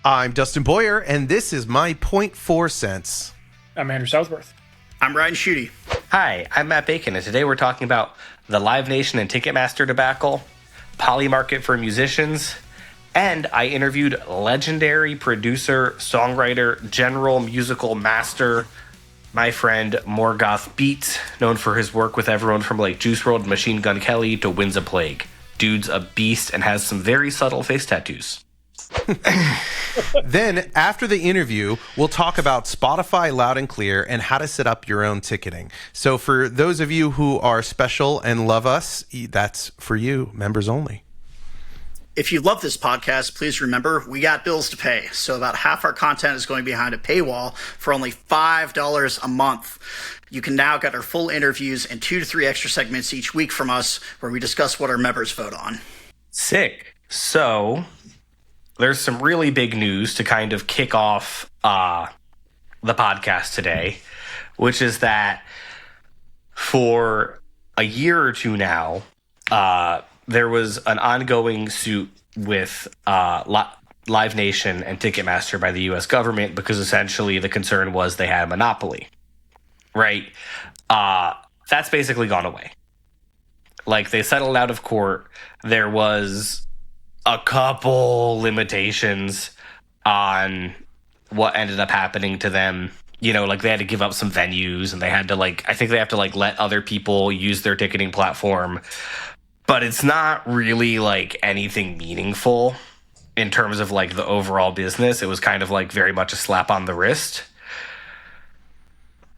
I'm Dustin Boyer, and this is my point 4 cents. I'm Andrew Southworth. I'm Ryan Schutte. Hi, I'm Matt Bacon, and today we're talking about the Live Nation and Ticketmaster debacle, Polymarket for musicians, and I interviewed legendary producer, songwriter, general musical master, my friend Morgoth Beatz, known for his work with everyone from like Juice WRLD and Machine Gun Kelly to Winds of Plague. Dude's a beast and has some very subtle face tattoos. Then, after the interview, we'll talk about Spotify Loud&Clear and how to set up your own ticketing. So for those of you who are special and love us, that's for you, members only. If you love this podcast, please remember we got bills to pay. So about half our content is going behind a paywall for only $5 a month. You can now get our full interviews and 2 to 3 extra segments each week from us where we discuss what our members vote on. Sick. So there's some really big news to kind of kick off the podcast today, which is that for a year or two now, there was an ongoing suit with Live Nation and Ticketmaster by the U.S. government because essentially the concern was they had a monopoly, right? That's basically gone away. Like, they settled out of court. There was a couple limitations on what ended up happening to them. You know, like they had to give up some venues and they had to I think they have to let other people use their ticketing platform. But it's not really anything meaningful in terms of the overall business. It was kind of very much a slap on the wrist.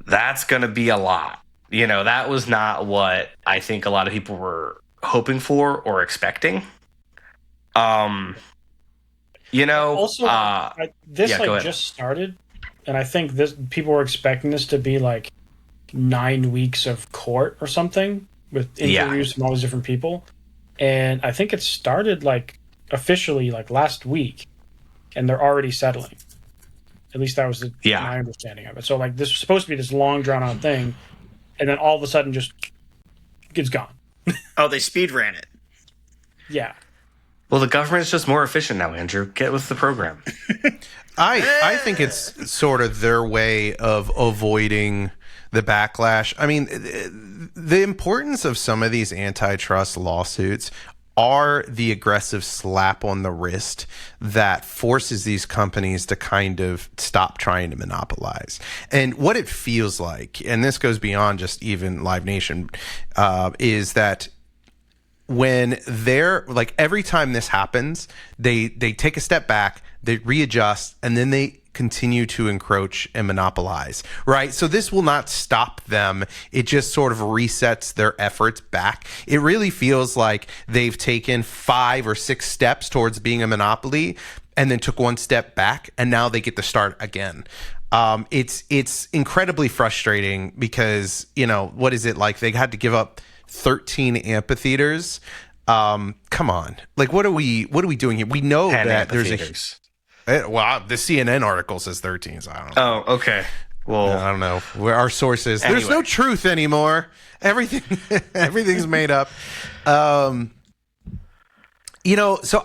That's going to be a lot. You know, that was not what I think a lot of people were hoping for or expecting. You know, also, this just started, and I think people were expecting this to be 9 weeks of court or something with interviews from all these different people. And I think it started officially last week, and they're already settling. At least that was my understanding of it. So this was supposed to be this long drawn out thing, and then all of a sudden just it's gone. Oh, they speed ran it. Yeah. Well, the government's just more efficient now, Andrew. Get with the program. I think it's sort of their way of avoiding the backlash. I mean, the importance of some of these antitrust lawsuits are the aggressive slap on the wrist that forces these companies to kind of stop trying to monopolize. And what it feels like, and this goes beyond just even Live Nation, is that when they're every time this happens, they take a step back, they readjust, and then they continue to encroach and monopolize, right? So this will not stop them. It just sort of resets their efforts back. It really feels like they've taken 5 or 6 steps towards being a monopoly and then took 1 step back, and now they get to start again. It's incredibly frustrating because, what is it like? They had to give up 13 amphitheaters. Come on. What are we doing here? We know that there's well, the CNN article says 13, so I don't know. Oh, okay. Well, I don't know where our sources. Anyway. There's no truth anymore. Everything's made up. So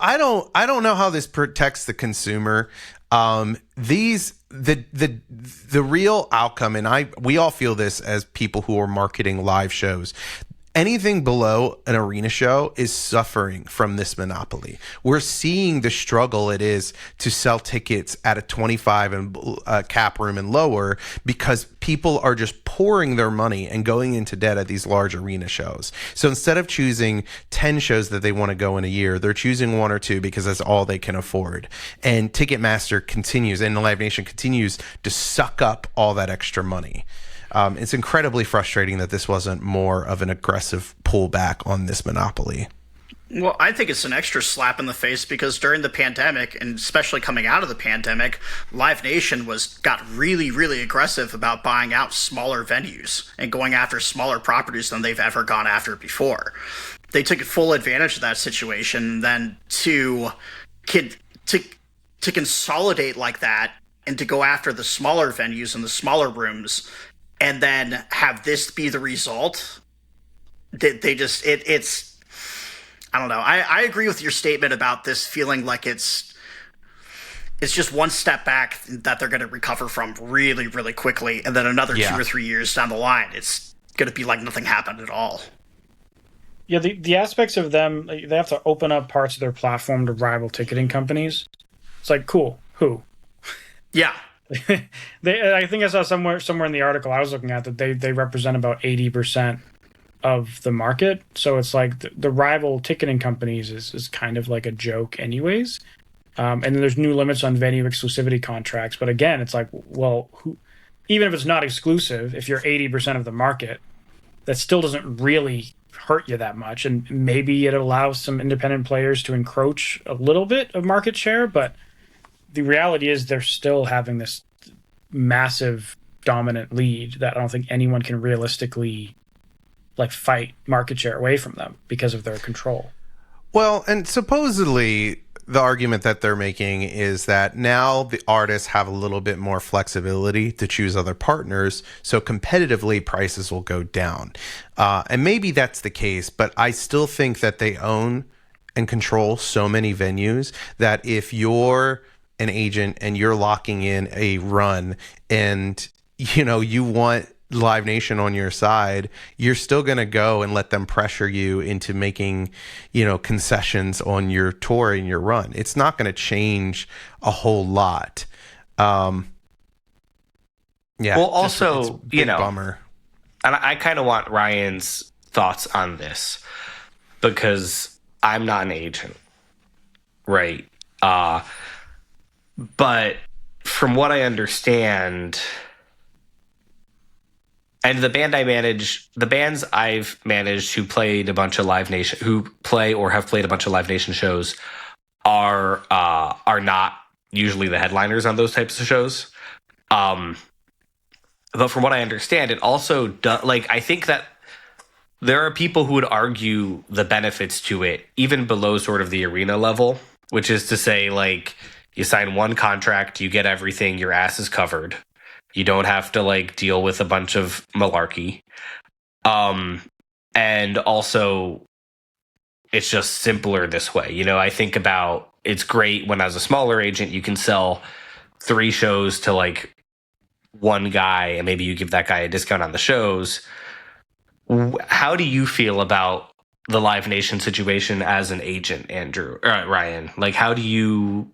I don't know how this protects the consumer. The real outcome, and we all feel this as people who are marketing live shows. Anything below an arena show is suffering from this monopoly. We're seeing the struggle it is to sell tickets at a 25 and cap room and lower because people are just pouring their money and going into debt at these large arena shows. So instead of choosing 10 shows that they want to go in a year, they're choosing 1 or 2 because that's all they can afford. And Ticketmaster continues, and the Live Nation continues to suck up all that extra money. It's incredibly frustrating that this wasn't more of an aggressive pullback on this monopoly. Well, I think it's an extra slap in the face because during the pandemic, and especially coming out of the pandemic, Live Nation got really, really aggressive about buying out smaller venues and going after smaller properties than they've ever gone after before. They took full advantage of that situation. Then to consolidate like that and to go after the smaller venues and the smaller rooms, and then have this be the result. It's I don't know. I agree with your statement about this feeling like it's it's just one step back that they're going to recover from really, really quickly. And then another 2 or 3 years down the line, it's going to be like nothing happened at all. Yeah, the aspects of them, they have to open up parts of their platform to rival ticketing companies. It's like, cool. Who? Yeah. I think I saw somewhere in the article I was looking at that they represent about 80% of the market. So it's like the rival ticketing companies is kind of like a joke anyways. And then there's new limits on venue exclusivity contracts. But again, it's like, well, even if it's not exclusive, if you're 80% of the market, that still doesn't really hurt you that much. And maybe it allows some independent players to encroach a little bit of market share. But the reality is they're still having this massive dominant lead that I don't think anyone can realistically like fight market share away from them because of their control. Well, and supposedly the argument that they're making is that now the artists have a little bit more flexibility to choose other partners, so competitively prices will go down. And maybe that's the case, but I still think that they own and control so many venues that if you're an agent and you're locking in a run and, you know, you want Live Nation on your side, you're still going to go and let them pressure you into making, you know, concessions on your tour and your run. It's not going to change a whole lot. Yeah. Well, also, it's a big bummer. And I kind of want Ryan's thoughts on this because I'm not an agent, right? But from what I understand, and the bands I've managed who played a bunch of Live Nation, who play or have played a bunch of Live Nation shows, are not usually the headliners on those types of shows. But from what I understand, it also I think that there are people who would argue the benefits to it even below sort of the arena level, which is to say, like, you sign one contract, you get everything, your ass is covered. You don't have to like deal with a bunch of malarkey. And also it's just simpler this way. You know, I think about it's great when as a smaller agent you can sell 3 shows to like one guy and maybe you give that guy a discount on the shows. How do you feel about the Live Nation situation as an agent, Andrew or Ryan? Like, how do you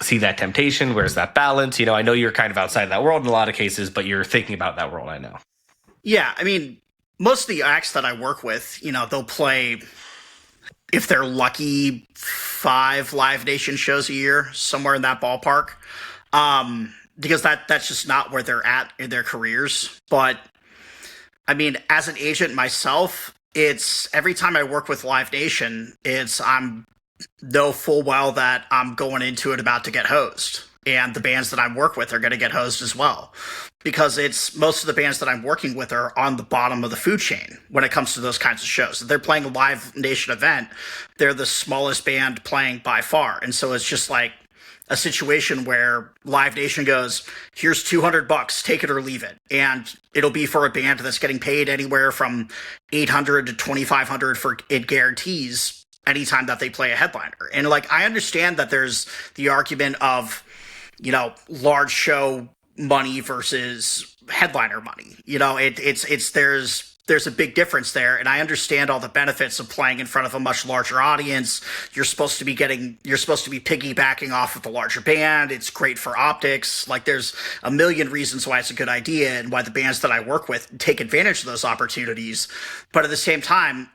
see that temptation? Where's that balance? You know, I know you're kind of outside of that world in a lot of cases, but you're thinking about that world, I know. Yeah, I mean, most of the acts that I work with, you know, they'll play, if they're lucky, 5 Live Nation shows a year, somewhere in that ballpark. Because that's just not where they're at in their careers. But I mean, as an agent myself, it's every time I work with Live Nation, I'm know full well that I'm going into it about to get hosed, and the bands that I work with are going to get hosed as well, because it's most of the bands that I'm working with are on the bottom of the food chain when it comes to those kinds of shows. If they're playing a Live Nation event, they're the smallest band playing by far, and so it's just like a situation where Live Nation goes, here's $200, take it or leave it. And it'll be for a band that's getting paid anywhere from $800 to $2,500 for it guarantees anytime that they play a headliner. And like, I understand that there's the argument of, you know, large show money versus headliner money. You know, there's a big difference there, and I understand all the benefits of playing in front of a much larger audience. You're supposed to be piggybacking off of the larger band. It's great for optics. Like, there's a million reasons why it's a good idea and why the bands that I work with take advantage of those opportunities. But at the same time,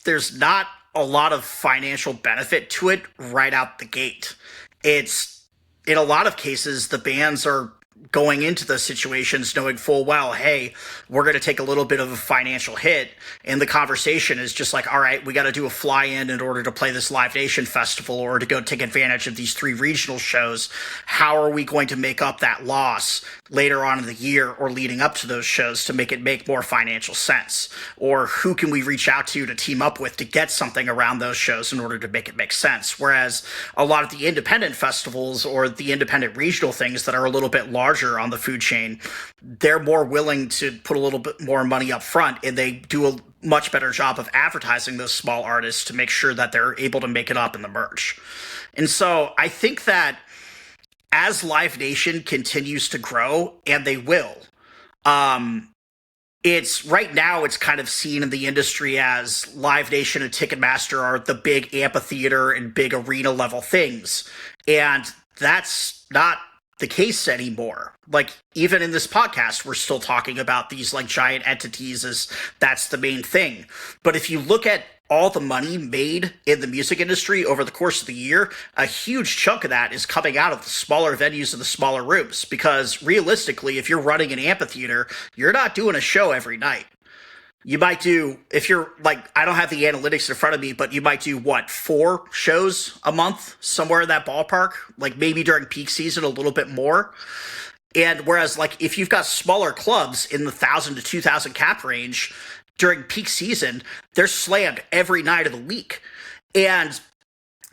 there's not a lot of financial benefit to it right out the gate. It's, in a lot of cases, the bands are going into the situations knowing full well, hey, we're going to take a little bit of a financial hit. And the conversation is just like, all right, we got to do a fly-in order to play this Live Nation festival or to go take advantage of these 3 regional shows. How are we going to make up that loss later on in the year or leading up to those shows to make it make more financial sense? Or who can we reach out to team up with to get something around those shows in order to make it make sense? Whereas a lot of the independent festivals or the independent regional things that are a little bit larger on the food chain, they're more willing to put a little bit more money up front, and they do a much better job of advertising those small artists to make sure that they're able to make it up in the merch. And so I think that as Live Nation continues to grow, and they will, it's right now it's kind of seen in the industry as Live Nation and Ticketmaster are the big amphitheater and big arena level things. And that's not the case anymore. Like, even in this podcast, we're still talking about these like giant entities as that's the main thing. But if you look at all the money made in the music industry over the course of the year, a huge chunk of that is coming out of the smaller venues and the smaller rooms. Because realistically, if you're running an amphitheater, you're not doing a show every night. You might do, if you're like, I don't have the analytics in front of me, but you might do 4 shows a month, somewhere in that ballpark, like maybe during peak season, a little bit more. And whereas like if you've got smaller clubs in the 1,000 to 2,000 cap range, during peak season, they're slammed every night of the week. And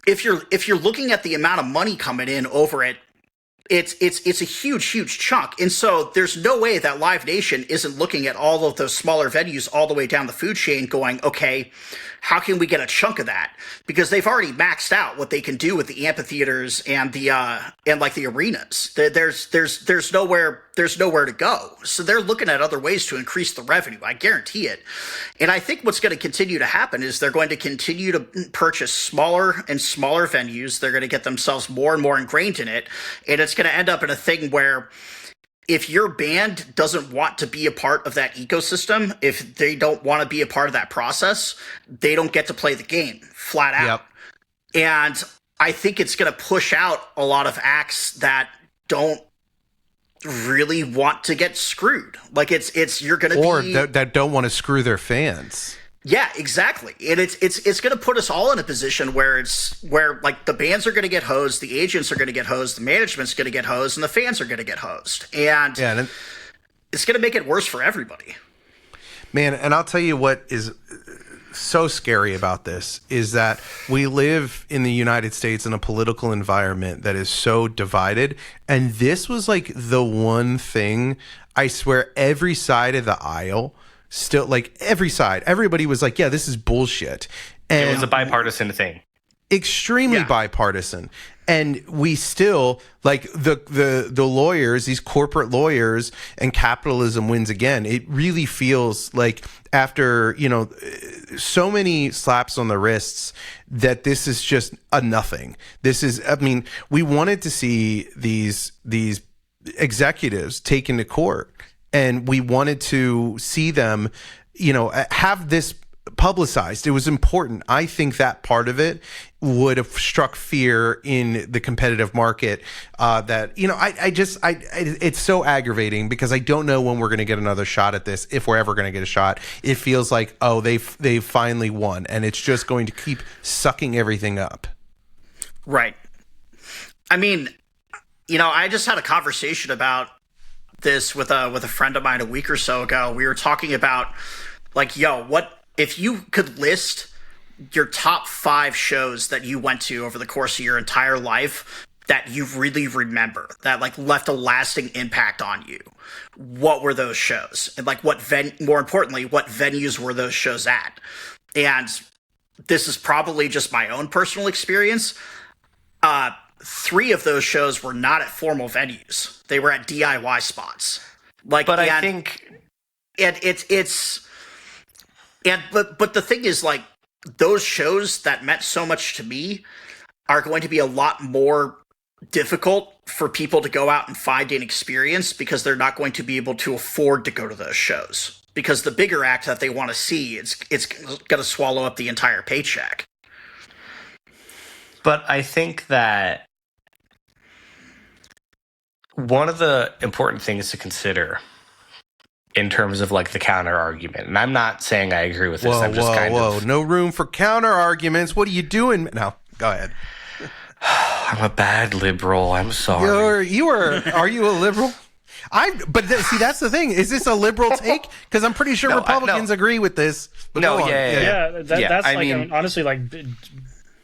if you're looking at the amount of money coming in over it, it's a huge chunk. And so there's no way that Live Nation isn't looking at all of those smaller venues all the way down the food chain going, okay, how can we get a chunk of that? Because they've already maxed out what they can do with the amphitheaters and the arenas. There's nowhere to go. So they're looking at other ways to increase the revenue. I guarantee it. And I think what's going to continue to happen is they're going to continue to purchase smaller and smaller venues. They're going to get themselves more and more ingrained in it. And it's going to end up in a thing where if your band doesn't want to be a part of that ecosystem, if they don't want to be a part of that process, they don't get to play the game flat out. Yep. And I think it's going to push out a lot of acts that don't really want to get screwed. Like you're going to or that don't want to screw their fans. Yeah, exactly. And it's going to put us all in a position where like the bands are going to get hosed, the agents are going to get hosed, the management's going to get hosed, and the fans are going to get hosed. And it's going to make it worse for everybody. Man, and I'll tell you what is so scary about this is that we live in the United States in a political environment that is so divided. And this was like the one thing, I swear, every side of the aisle, still, like every side, everybody was like, yeah, this is bullshit. And it was a bipartisan thing. Extremely bipartisan. And we still, like, the lawyers, these corporate lawyers, and capitalism wins again. It really feels like after, so many slaps on the wrists that this is just a nothing. This is, I mean, we wanted to see these executives taken to court, and we wanted to see them, have this publicized. It was important. I think that part of it would have struck fear in the competitive market. It's so aggravating because I don't know when we're going to get another shot at this. If we're ever going to get a shot, it feels like, oh, they finally won, and it's just going to keep sucking everything up. Right. I mean, I just had a conversation about this with a friend of mine a week or so ago. We were talking about like, what if you could list your top 5 shows that you went to over the course of your entire life that you really remember, that like left a lasting impact on you? What were those shows? And like more importantly, what venues were those shows at? And this is probably just my own personal experience. 3 of those shows were not at formal venues. They were at DIY spots. But the thing is, like, those shows that meant so much to me are going to be a lot more difficult for people to go out and find and experience because they're not going to be able to afford to go to those shows. Because the bigger act that they want to see, it's going to swallow up the entire paycheck. But I think that one of the important things to consider in terms of like the counter argument, and I'm not saying I agree with this. I'm just no room for counter arguments. What are you doing? No, go ahead. I'm a bad liberal. I'm sorry. Are you a liberal? See, that's the thing. Is this a liberal take? Because I'm pretty sure Republicans agree with this. That's honestly, like,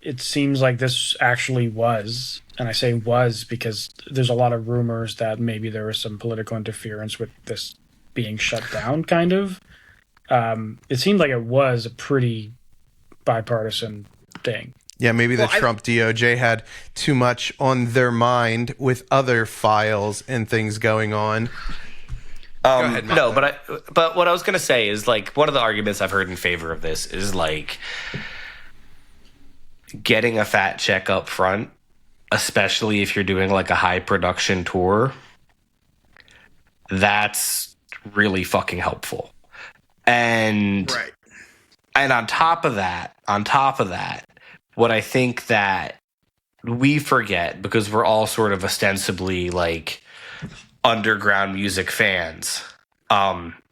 it seems like this actually was, and I say was because there's a lot of rumors that maybe there was some political interference with this being shut down, kind of. It seemed like it was a pretty bipartisan thing. Yeah, maybe the Trump DOJ had too much on their mind with other files and things going on. Go ahead, Matt. No, but what I was going to say is, like, one of the arguments I've heard in favor of this is, like, getting a fat check up front, especially if you're doing, like, a high production tour. That's really fucking helpful. And on top of that, what I think that we forget, because we're all sort of ostensibly like underground music fans,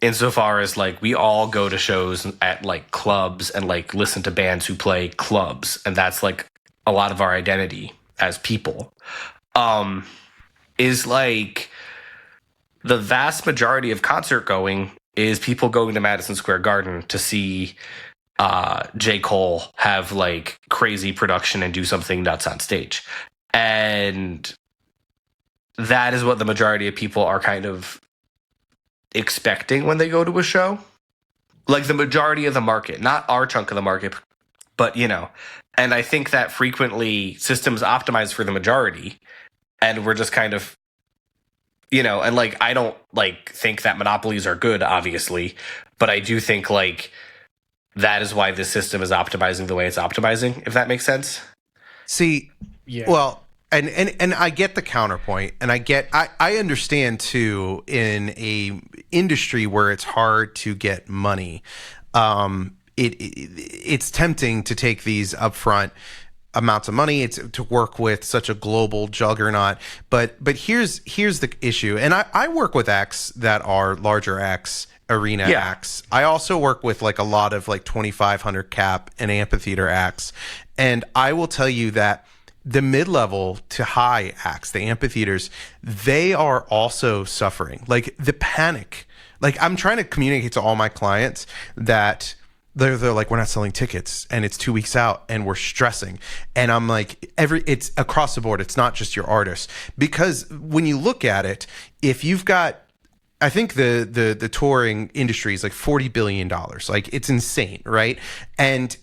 insofar as like we all go to shows at like clubs and like listen to bands who play clubs, and that's like a lot of our identity as people, is like the vast majority of concert going is people going to Madison Square Garden to see J. Cole have like crazy production and do something nuts on stage. And that is what the majority of people are kind of expecting when they go to a show. Like the majority of the market, not our chunk of the market, but you know. And I think that frequently systems optimize for the majority, and we're just kind of, you know, and like I don't like think that monopolies are good, obviously, but I do think like that is why this system is optimizing the way it's optimizing, if that makes sense. See, yeah. Well, and I get the counterpoint, and I understand too, in a industry where it's hard to get money, it's tempting to take these upfront amounts of money. It's to work with such a global juggernaut. But here's the issue, and I work with acts that are larger acts, arena acts. I also work with like a lot of like 2,500 cap and amphitheater acts, and I will tell you that the mid-level to high acts, the amphitheaters, they are also suffering. Like the panic. Like I'm trying to communicate to all my clients that they're like, we're not selling tickets and it's 2 weeks out and we're stressing. And I'm like, it's across the board. It's not just your artists, because when you look at it, if you've got, I think the touring industry is like $40 billion. Like it's insane, right? And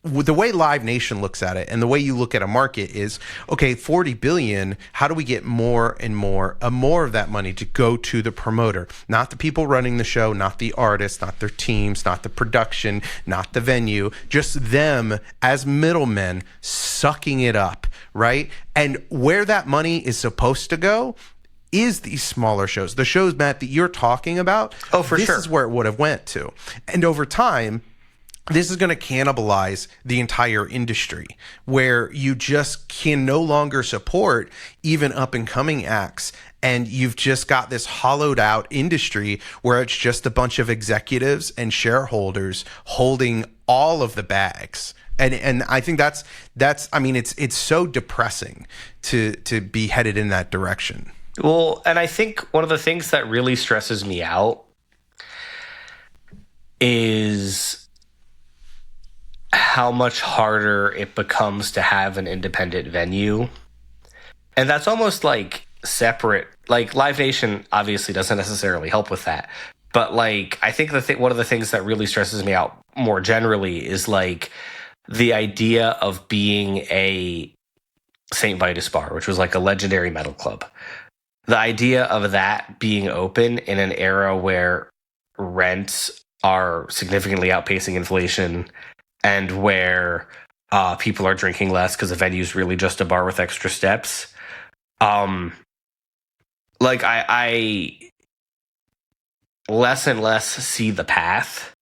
the way Live Nation looks at it and the way you look at a market is, okay, 40 billion, how do we get more and more of that money to go to the promoter, not the people running the show, not the artists, not their teams, not the production, not the venue, just them as middlemen sucking it up, right? And where that money is supposed to go is these smaller shows. The shows, Matt, that you're talking about, this is where it would have went to. And over time, this is going to cannibalize the entire industry, where you just can no longer support even up and coming acts. And you've just got this hollowed out industry where it's just a bunch of executives and shareholders holding all of the bags. And I think that's I mean, it's so depressing to be headed in that direction. Well, and I think one of the things that really stresses me out is how much harder it becomes to have an independent venue. And that's almost like separate. Like Live Nation obviously doesn't necessarily help with that. But like, I think one of the things that really stresses me out more generally is like the idea of being a St. Vitus bar, which was like a legendary metal club. The idea of that being open in an era where rents are significantly outpacing inflation, and where people are drinking less because the venue is really just a bar with extra steps. Like I less and less see the path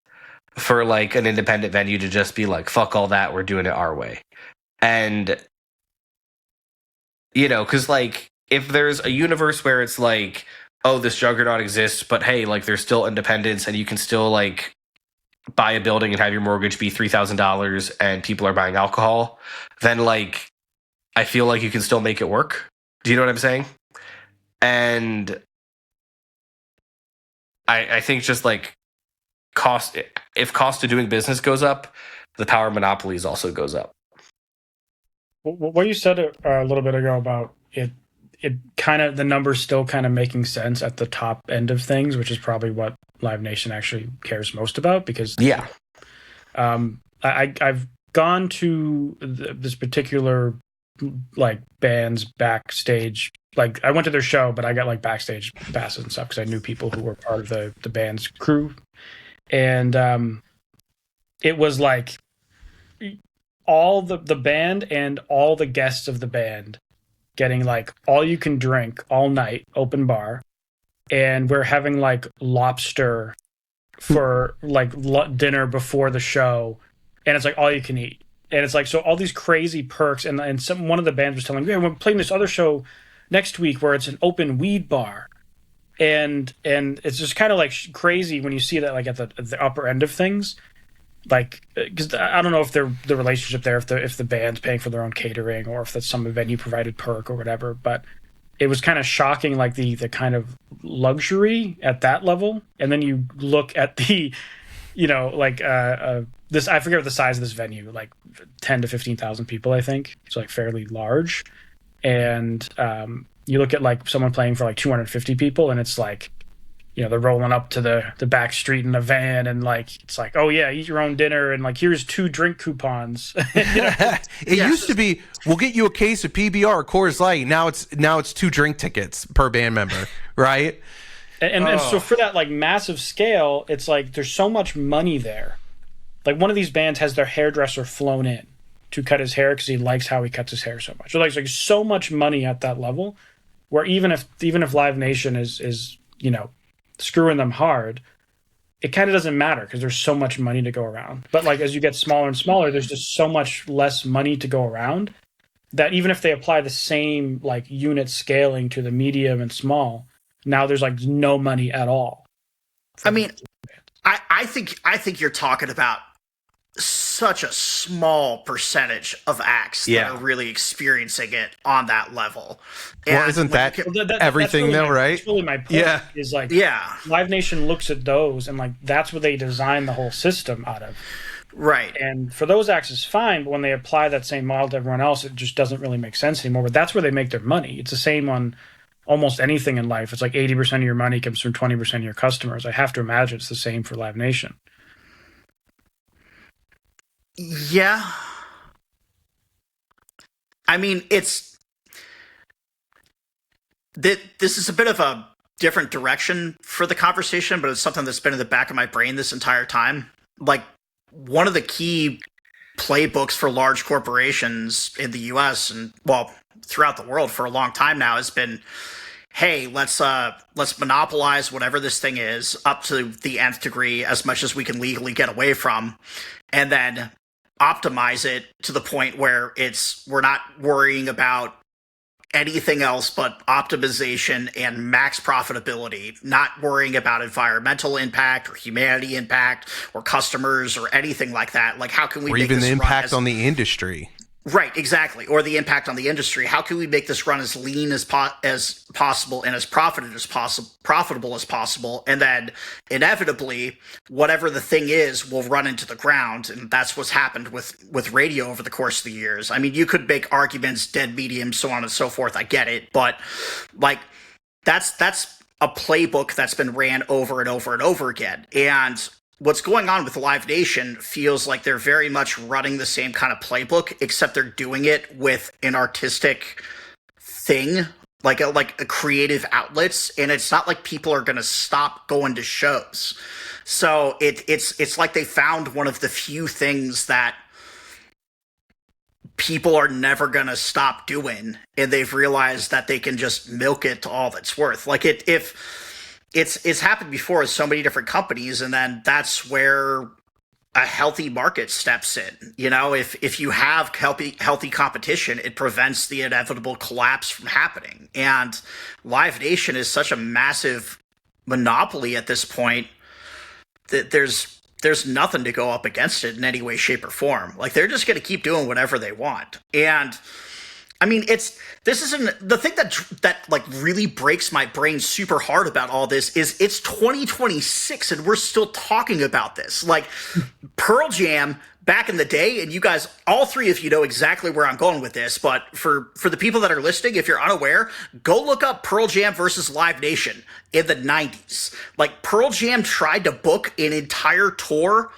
for like an independent venue to just be like, fuck all that, we're doing it our way. And, you know, because like if there's a universe where it's like, oh, this juggernaut exists, but hey, like there's still independence and you can still like buy a building and have your mortgage be $3,000 and people are buying alcohol, then like I feel like you can still make it work. Do you know what I'm saying? And I think just like if cost of doing business goes up, the power of monopolies also goes up. What you said a little bit ago about it kind of, the numbers still kind of making sense at the top end of things, which is probably what Live Nation actually cares most about, because I've gone to this particular like band's backstage. Like I went to their show, but I got like backstage passes and stuff because I knew people who were part of the band's crew, and it was like all the band and all the guests of the band getting like all you can drink all night, open bar, and we're having like lobster for like dinner before the show, and it's like all you can eat, and it's like so all these crazy perks, and one of the bands was telling me, we're playing this other show next week where it's an open weed bar, and it's just kind of like crazy when you see that like at the upper end of things, like because I don't know if the relationship there, if the band's paying for their own catering or if that's some venue provided perk or whatever, but it was kind of shocking, like the kind of luxury at that level. And then you look at the, like this, I forget what the size of this venue, like 10 to 15,000 people, I think. It's like fairly large. And you look at like someone playing for like 250 people, and it's like, they're rolling up to the back street in a van, and like it's like, oh yeah, eat your own dinner, and like here's 2 drink coupons. It used to be, we'll get you a case of PBR or Coors Light. Now it's 2 drink tickets per band member, right? And so for that like massive scale, it's like there's so much money there. Like one of these bands has their hairdresser flown in to cut his hair because he likes how he cuts his hair so much. So like so much money at that level, where even if Live Nation is screwing them hard, it kind of doesn't matter because there's so much money to go around. But like as you get smaller and smaller, there's just so much less money to go around that even if they apply the same like unit scaling to the medium and small, now there's like no money at all. I mean, I think you're talking about such a small percentage of acts that are really experiencing it on that level. And well, isn't that everything really though, right? That's really my point. Is like, Live Nation looks at those and like that's what they design the whole system out of. Right. And for those acts it's fine, but when they apply that same model to everyone else, it just doesn't really make sense anymore. But that's where they make their money. It's the same on almost anything in life. It's like 80% of your money comes from 20% of your customers. I have to imagine it's the same for Live Nation. Yeah. I mean, this is a bit of a different direction for the conversation, but it's something that's been in the back of my brain this entire time. Like, one of the key playbooks for large corporations in the US and, well, throughout the world for a long time now has been, hey, let's monopolize whatever this thing is up to the nth degree as much as we can legally get away from, and then optimize it to the point where we're not worrying about anything else but optimization and max profitability, not worrying about environmental impact or humanity impact or customers or anything like that. Like, how can we or make even this the impact run on the industry? Right, exactly. Or the impact on the industry. How can we make this run as lean as possible and as profitable as possible? And then inevitably, whatever the thing is will run into the ground. And that's what's happened with radio over the course of the years. I mean, you could make arguments, dead medium, so on and so forth. I get it. But like, that's a playbook that's been ran over and over and over again. And what's going on with Live Nation feels like they're very much running the same kind of playbook, except they're doing it with an artistic thing, like a creative outlets, and it's not like people are going to stop going to shows. So it's like they found one of the few things that people are never going to stop doing, and they've realized that they can just milk it to all that's worth. Like It's happened before with so many different companies, and then that's where a healthy market steps in. If you have healthy competition, it prevents the inevitable collapse from happening. And Live Nation is such a massive monopoly at this point that there's nothing to go up against it in any way, shape, or form. Like, they're just going to keep doing whatever they want. And I mean, this isn't the thing that like really breaks my brain super hard about all this is it's 2026 and we're still talking about this. Like, Pearl Jam back in the day, and you guys, all three of you know exactly where I'm going with this, but for the people that are listening, if you're unaware, go look up Pearl Jam versus Live Nation in the 90s. Like, Pearl Jam tried to book an entire tour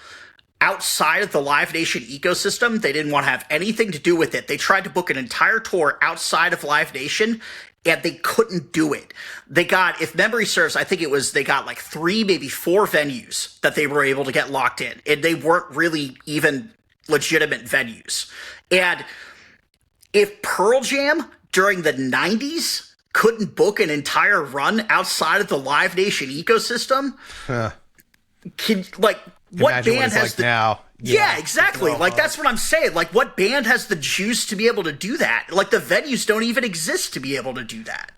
outside of the Live Nation ecosystem. They didn't want to have anything to do with it. They tried to book an entire tour outside of Live Nation, and they couldn't do it. They got, if memory serves, I think they got like 3, maybe 4 venues that they were able to get locked in, and they weren't really even legitimate venues. And if Pearl Jam during the 90s couldn't book an entire run outside of the Live Nation ecosystem, what band has like now? Yeah, exactly. Like, that's what I'm saying. Like, what band has the juice to be able to do that? Like, the venues don't even exist to be able to do that.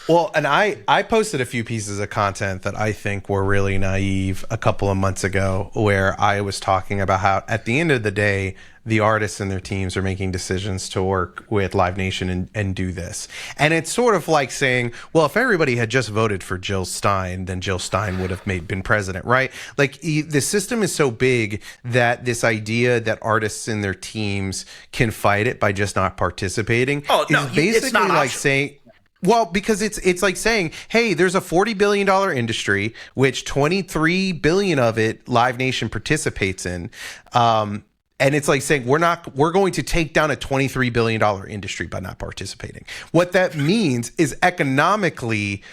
Well, and I posted a few pieces of content that I think were really naive a couple of months ago, where I was talking about how at the end of the day, the artists and their teams are making decisions to work with Live Nation and do this. And it's sort of like saying, well, if everybody had just voted for Jill Stein, then Jill Stein would have been president, right? Like, the system is so big that this idea that artists and their teams can fight it by just not participating is basically it's not like optional. saying... Well, because it's like saying, hey, there's a $40 billion industry, which $23 billion of it Live Nation participates in. And it's like saying we're going to take down a $23 billion industry by not participating. What that means is economically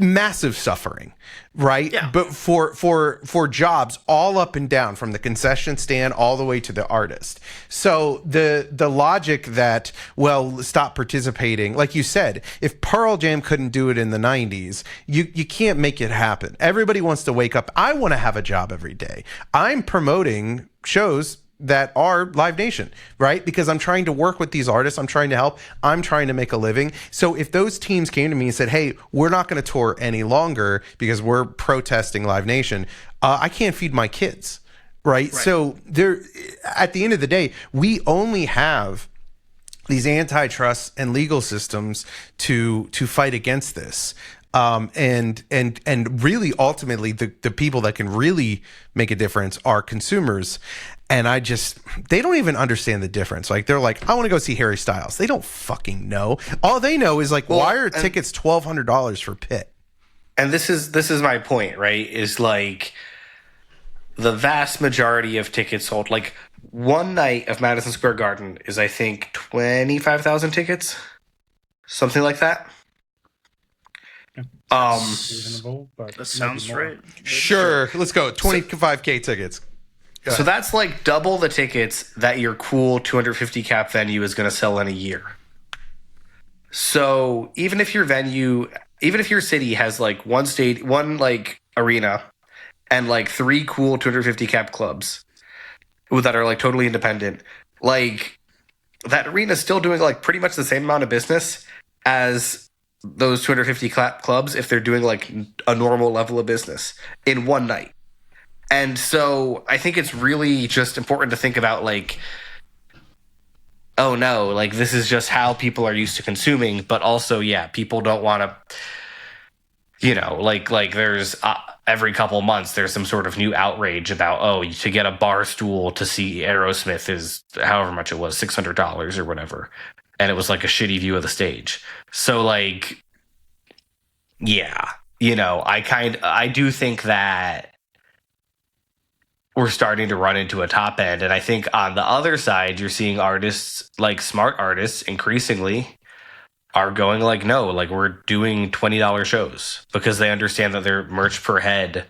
massive suffering, right? Yeah. But for jobs all up and down, from the concession stand all the way to the artist. So the logic that, well, stop participating, like you said, if Pearl Jam couldn't do it in the 90s, you can't make it happen. Everybody wants to wake up. I want to have a job every day. I'm promoting shows that are Live Nation, right? Because I'm trying to work with these artists. I'm trying to help. I'm trying to make a living. So if those teams came to me and said, hey, we're not going to tour any longer because we're protesting Live Nation, I can't feed my kids, right? So there, at the end of the day, we only have these antitrust and legal systems to fight against this. And really, ultimately, the people that can really make a difference are consumers. And they don't even understand the difference. Like, they're like, I want to go see Harry Styles. They don't fucking know. All they know is like, why are tickets $1,200 for Pitt? And this is my point, right? Is like the vast majority of tickets sold, like one night of Madison Square Garden is, I think, 25,000 tickets, something like that. Reasonable, but That sounds right. Sure, let's go. 25K tickets. So that's like double the tickets that your cool 250 cap venue is going to sell in a year. So even if your city has like one like arena and like 3 cool 250 cap clubs that are like totally independent, like that arena is still doing like pretty much the same amount of business as those 250 clubs if they're doing like a normal level of business in one night. And so I think it's really just important to think about like, oh no, like this is just how people are used to consuming, but also, yeah, people don't want to, you know, like there's every couple months there's some sort of new outrage about, oh, to get a bar stool to see Aerosmith is however much it was, $600 or whatever. And it was like a shitty view of the stage. So like, yeah, you know, I do think that we're starting to run into a top end. And I think on the other side, you're seeing artists, like smart artists, increasingly are going like, no, like we're doing $20 shows because they understand that their merch per head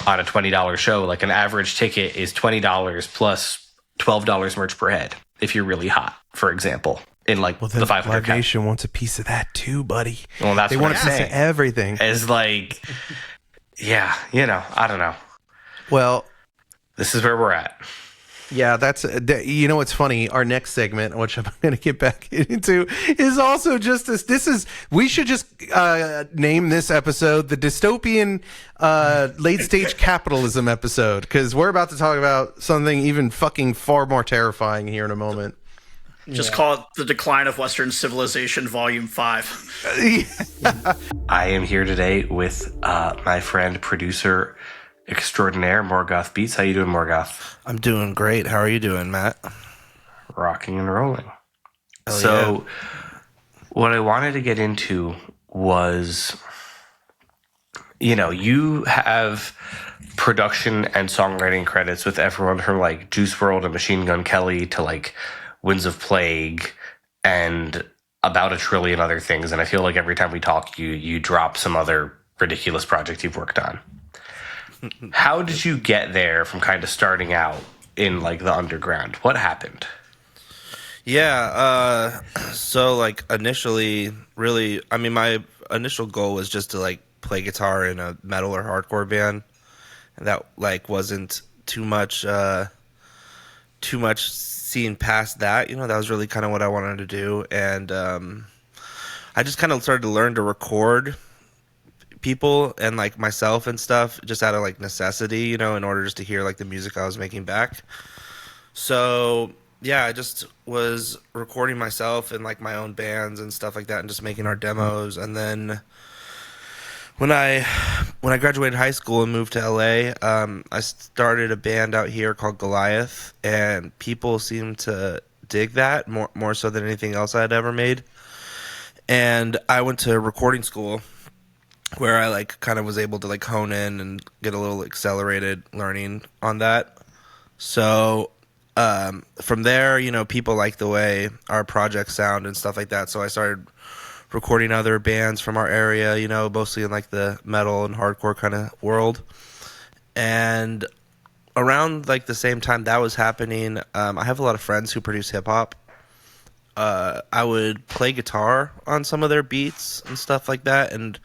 on a $20 show, like an average ticket is $20 plus $12 merch per head if you're really hot, for example. In like the 500 Live Nation wants a piece of that too, buddy. Well, that's they what want I'm a piece saying. of everything. Is like, yeah, you know, I don't know. Well, this is where we're at. Yeah, you know what's funny? Our next segment, which I'm going to get back into, is also just this. We should just name this episode the dystopian late stage capitalism episode, because we're about to talk about something even fucking far more terrifying here in a moment. Just call it The Decline of Western Civilization, Volume 5. I am here today with my friend, producer extraordinaire, Morgoth Beatz. How you doing, Morgoth? I'm doing great. How are you doing, Matt? Rocking and rolling. Hell so, what I wanted to get into was, you know, you have production and songwriting credits with everyone from like Juice WRLD and Machine Gun Kelly to like Winds of Plague and about a trillion other things. And I feel like every time we talk, you drop some other ridiculous project you've worked on. How did you get there from kind of starting out in like the underground? What happened? Yeah, so like initially, really, I mean, my initial goal was just to like play guitar in a metal or hardcore band. And that like wasn't too much seeing past that. You know, that was really kind of what I wanted to do. And I just kind of started to learn to record people and like myself and stuff just out of like necessity, you know, in order just to hear like the music I was making back. So yeah, I just was recording myself in like my own bands and stuff like that and just making our demos. And then when I graduated high school and moved to LA, I started a band out here called Goliath, and people seemed to dig that more so than anything else I had ever made. And I went to recording school where I like kind of was able to like hone in and get a little accelerated learning on that. So from there, you know, people liked the way our projects sound and stuff like that. So I started recording other bands from our area, you know, mostly in like the metal and hardcore kind of world. And around like the same time that was happening, I have a lot of friends who produce hip hop. I would play guitar on some of their beats and stuff like that. And,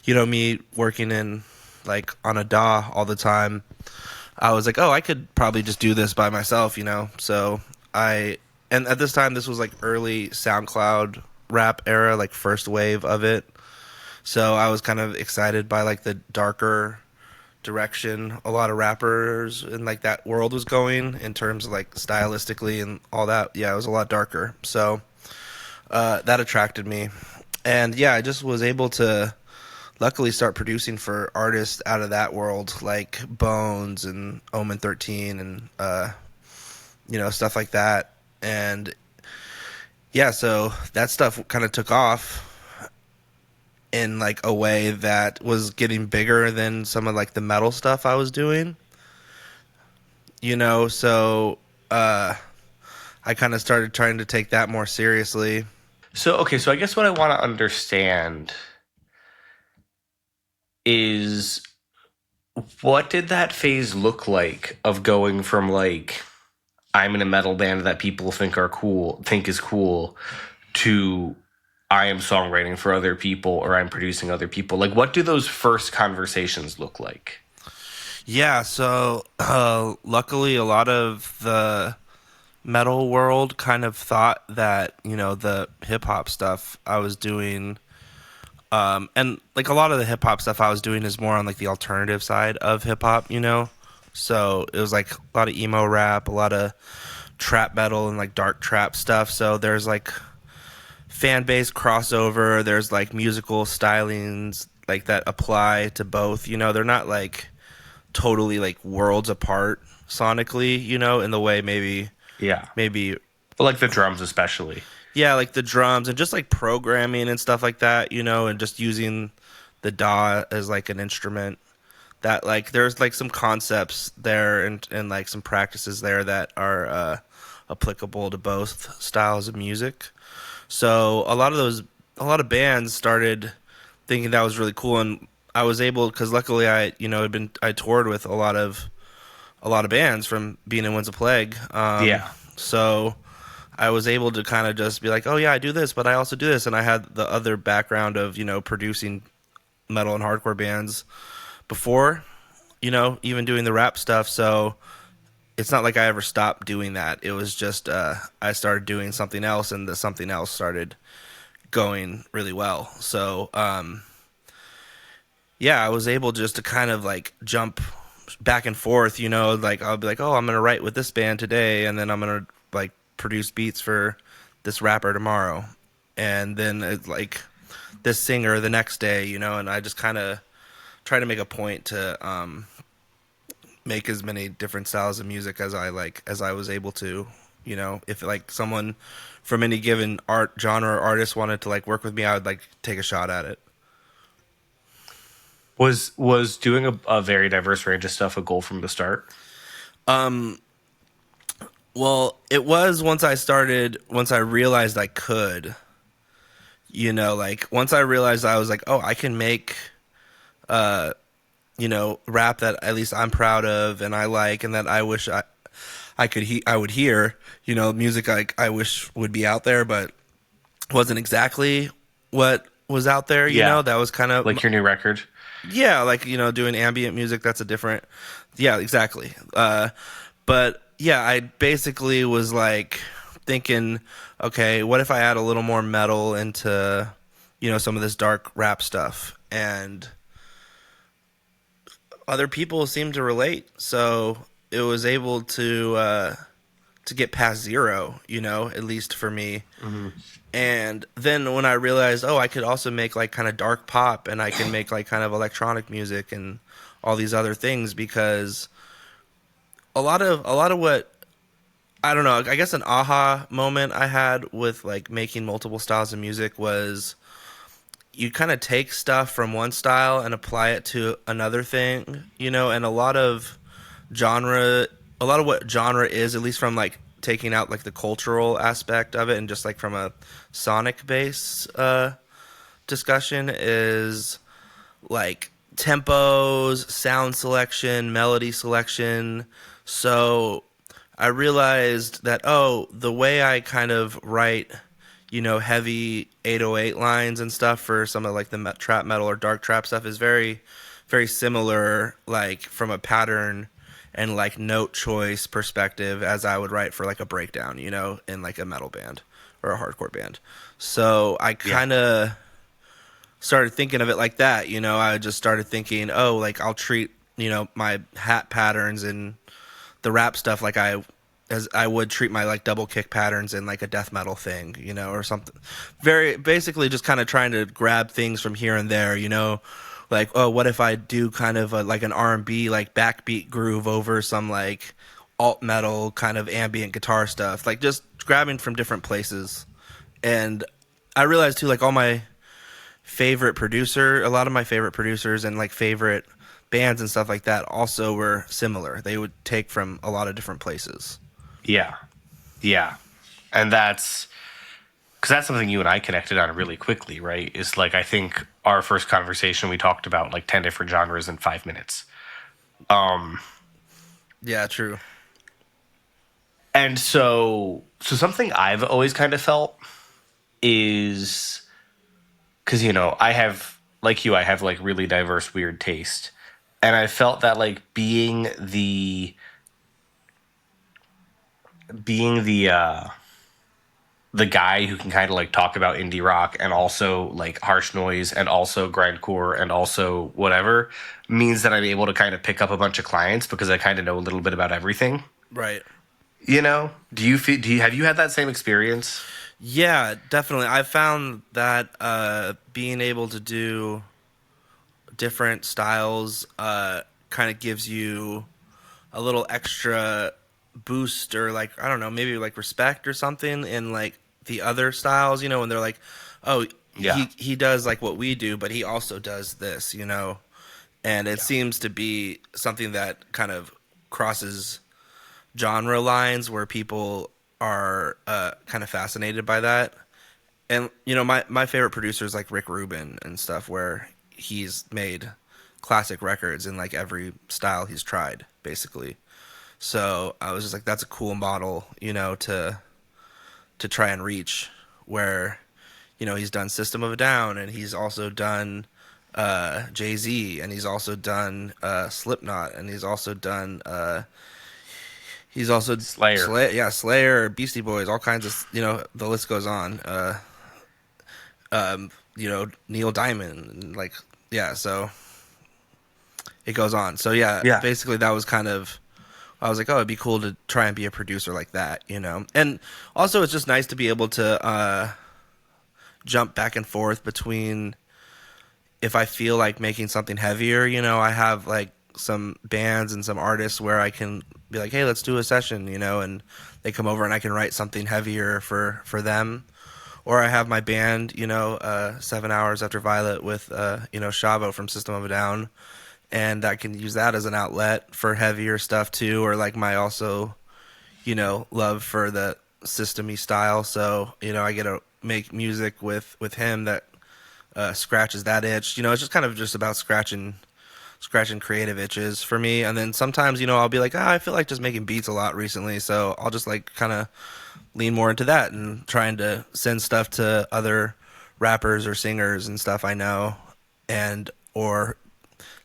you know, me working in like on a DAW all the time, I was like, oh, I could probably just do this by myself, you know? So and at this time, this was like early SoundCloud rap era, like first wave of it. So I was kind of excited by like the darker direction a lot of rappers in like that world was going in terms of like stylistically and all that. Yeah, it was a lot darker. So that attracted me. And yeah, I just was able to luckily start producing for artists out of that world, like Bones and Omen 13 and you know, stuff like that. And yeah, so that stuff kind of took off in like a way that was getting bigger than some of like the metal stuff I was doing, you know. So I kind of started trying to take that more seriously. So I guess what I want to understand is, what did that phase look like of going from like I'm in a metal band that people think is cool, to I am songwriting for other people or I'm producing other people? Like, what do those first conversations look like? Yeah, so luckily a lot of the metal world kind of thought that, you know, the hip hop stuff I was doing, and like a lot of the hip hop stuff I was doing is more on like the alternative side of hip hop, you know? So it was like a lot of emo rap, a lot of trap metal and like dark trap stuff. So there's like fan base crossover, there's like musical stylings like that apply to both, you know. They're not like totally like worlds apart sonically, you know, in the way maybe but like the drums especially. Yeah, like the drums and just like programming and stuff like that, you know, and just using the DAW as like an instrument. That like there's like some concepts there and like some practices there that are applicable to both styles of music. So a lot of bands started thinking that was really cool, and I was able, because luckily I toured with a lot of bands from being in Winds of Plague. So I was able to kind of just be like, oh yeah, I do this, but I also do this, and I had the other background of, you know, producing metal and hardcore bands before, you know, even doing the rap stuff. So it's not like I ever stopped doing that. It was just I started doing something else, and the something else started going really well. So yeah, I was able just to kind of like jump back and forth, you know, like I'll be like, oh, I'm going to write with this band today, and then I'm going to like produce beats for this rapper tomorrow, and then it's like this singer the next day, you know. And I just kind of try to make a point to make as many different styles of music as I was able to, you know. If like someone from any given art genre or artist wanted to like work with me, I would like take a shot at it. Was doing a very diverse range of stuff a goal from the start? Well, it was once I realized I could, like once I realized I was like, oh, I can make, rap that at least I'm proud of and I like, and that I wish I would hear, music I wish would be out there, but wasn't exactly what was out there, that was kind of like your new record. Yeah, like, doing ambient music, that's a different, yeah, exactly. But yeah, I basically was like thinking, okay, what if I add a little more metal into, some of this dark rap stuff? And other people seem to relate, so it was able to get past zero, at least for me. Mm-hmm. And then when I realized, oh, I could also make like kind of dark pop, and I can make like kind of electronic music and all these other things, because a lot of what, I don't know, I guess an aha moment I had with like making multiple styles of music was you kind of take stuff from one style and apply it to another thing, and a lot of what genre is, at least from like taking out like the cultural aspect of it and just like from a sonic base discussion, is like tempos, sound selection, melody selection. So I realized that, the way I kind of write, heavy 808 lines and stuff for some of like the trap metal or dark trap stuff is very, very similar, like from a pattern and like note choice perspective, as I would write for like a breakdown, in like a metal band or a hardcore band. So I kind of started thinking of it like that, I just started thinking, like I'll treat, my hat patterns and the rap stuff like as I would treat my like double kick patterns in like a death metal thing, or something. Very basically just kind of trying to grab things from here and there, like, oh, what if I do kind of like an R&B like backbeat groove over some like alt metal kind of ambient guitar stuff, like just grabbing from different places. And I realized too, like a lot of my favorite producers and like favorite bands and stuff like that also were similar. They would take from a lot of different places. Yeah. And that's because that's something you and I connected on really quickly, right? Is like, I think our first conversation, we talked about like 10 different genres in 5 minutes. Yeah, true. And so something I've always kind of felt is, because, I have, like you, I have like really diverse, weird taste. And I felt that like being the guy who can kind of like talk about indie rock and also like harsh noise and also grindcore and also whatever means that I'm able to kind of pick up a bunch of clients because I kind of know a little bit about everything. Right. Do you have you had that same experience? Yeah, definitely. I found that being able to do different styles kind of gives you a little extra boost, or like, I don't know, maybe like respect or something in like the other styles, when they're like, oh yeah, he does like what we do, but he also does this, and it seems to be something that kind of crosses genre lines where people are kind of fascinated by that. And my favorite producers like Rick Rubin and stuff, where he's made classic records in like every style he's tried basically. So I was just like, that's a cool model, to try and reach, where, he's done System of a Down, and he's also done Jay-Z, and he's also done Slipknot, and he's also done Slayer. Slayer, Beastie Boys, all kinds of, the list goes on. Neil Diamond, like, yeah, so it goes on. So yeah. Basically that was kind of, I was like, oh, it'd be cool to try and be a producer like that, And also it's just nice to be able to jump back and forth between, if I feel like making something heavier, I have like some bands and some artists where I can be like, hey, let's do a session, and they come over and I can write something heavier for them. or I have my band, 7 Hours After Violet with, Shavo from System of a Down, and I can use that as an outlet for heavier stuff too, or like my also, love for the system-y style. So, I get to make music with him that scratches that itch. It's just kind of just about scratching creative itches for me. And then sometimes, I'll be like, I feel like just making beats a lot recently, so I'll just like kind of lean more into that and trying to send stuff to other rappers or singers and stuff I know, and or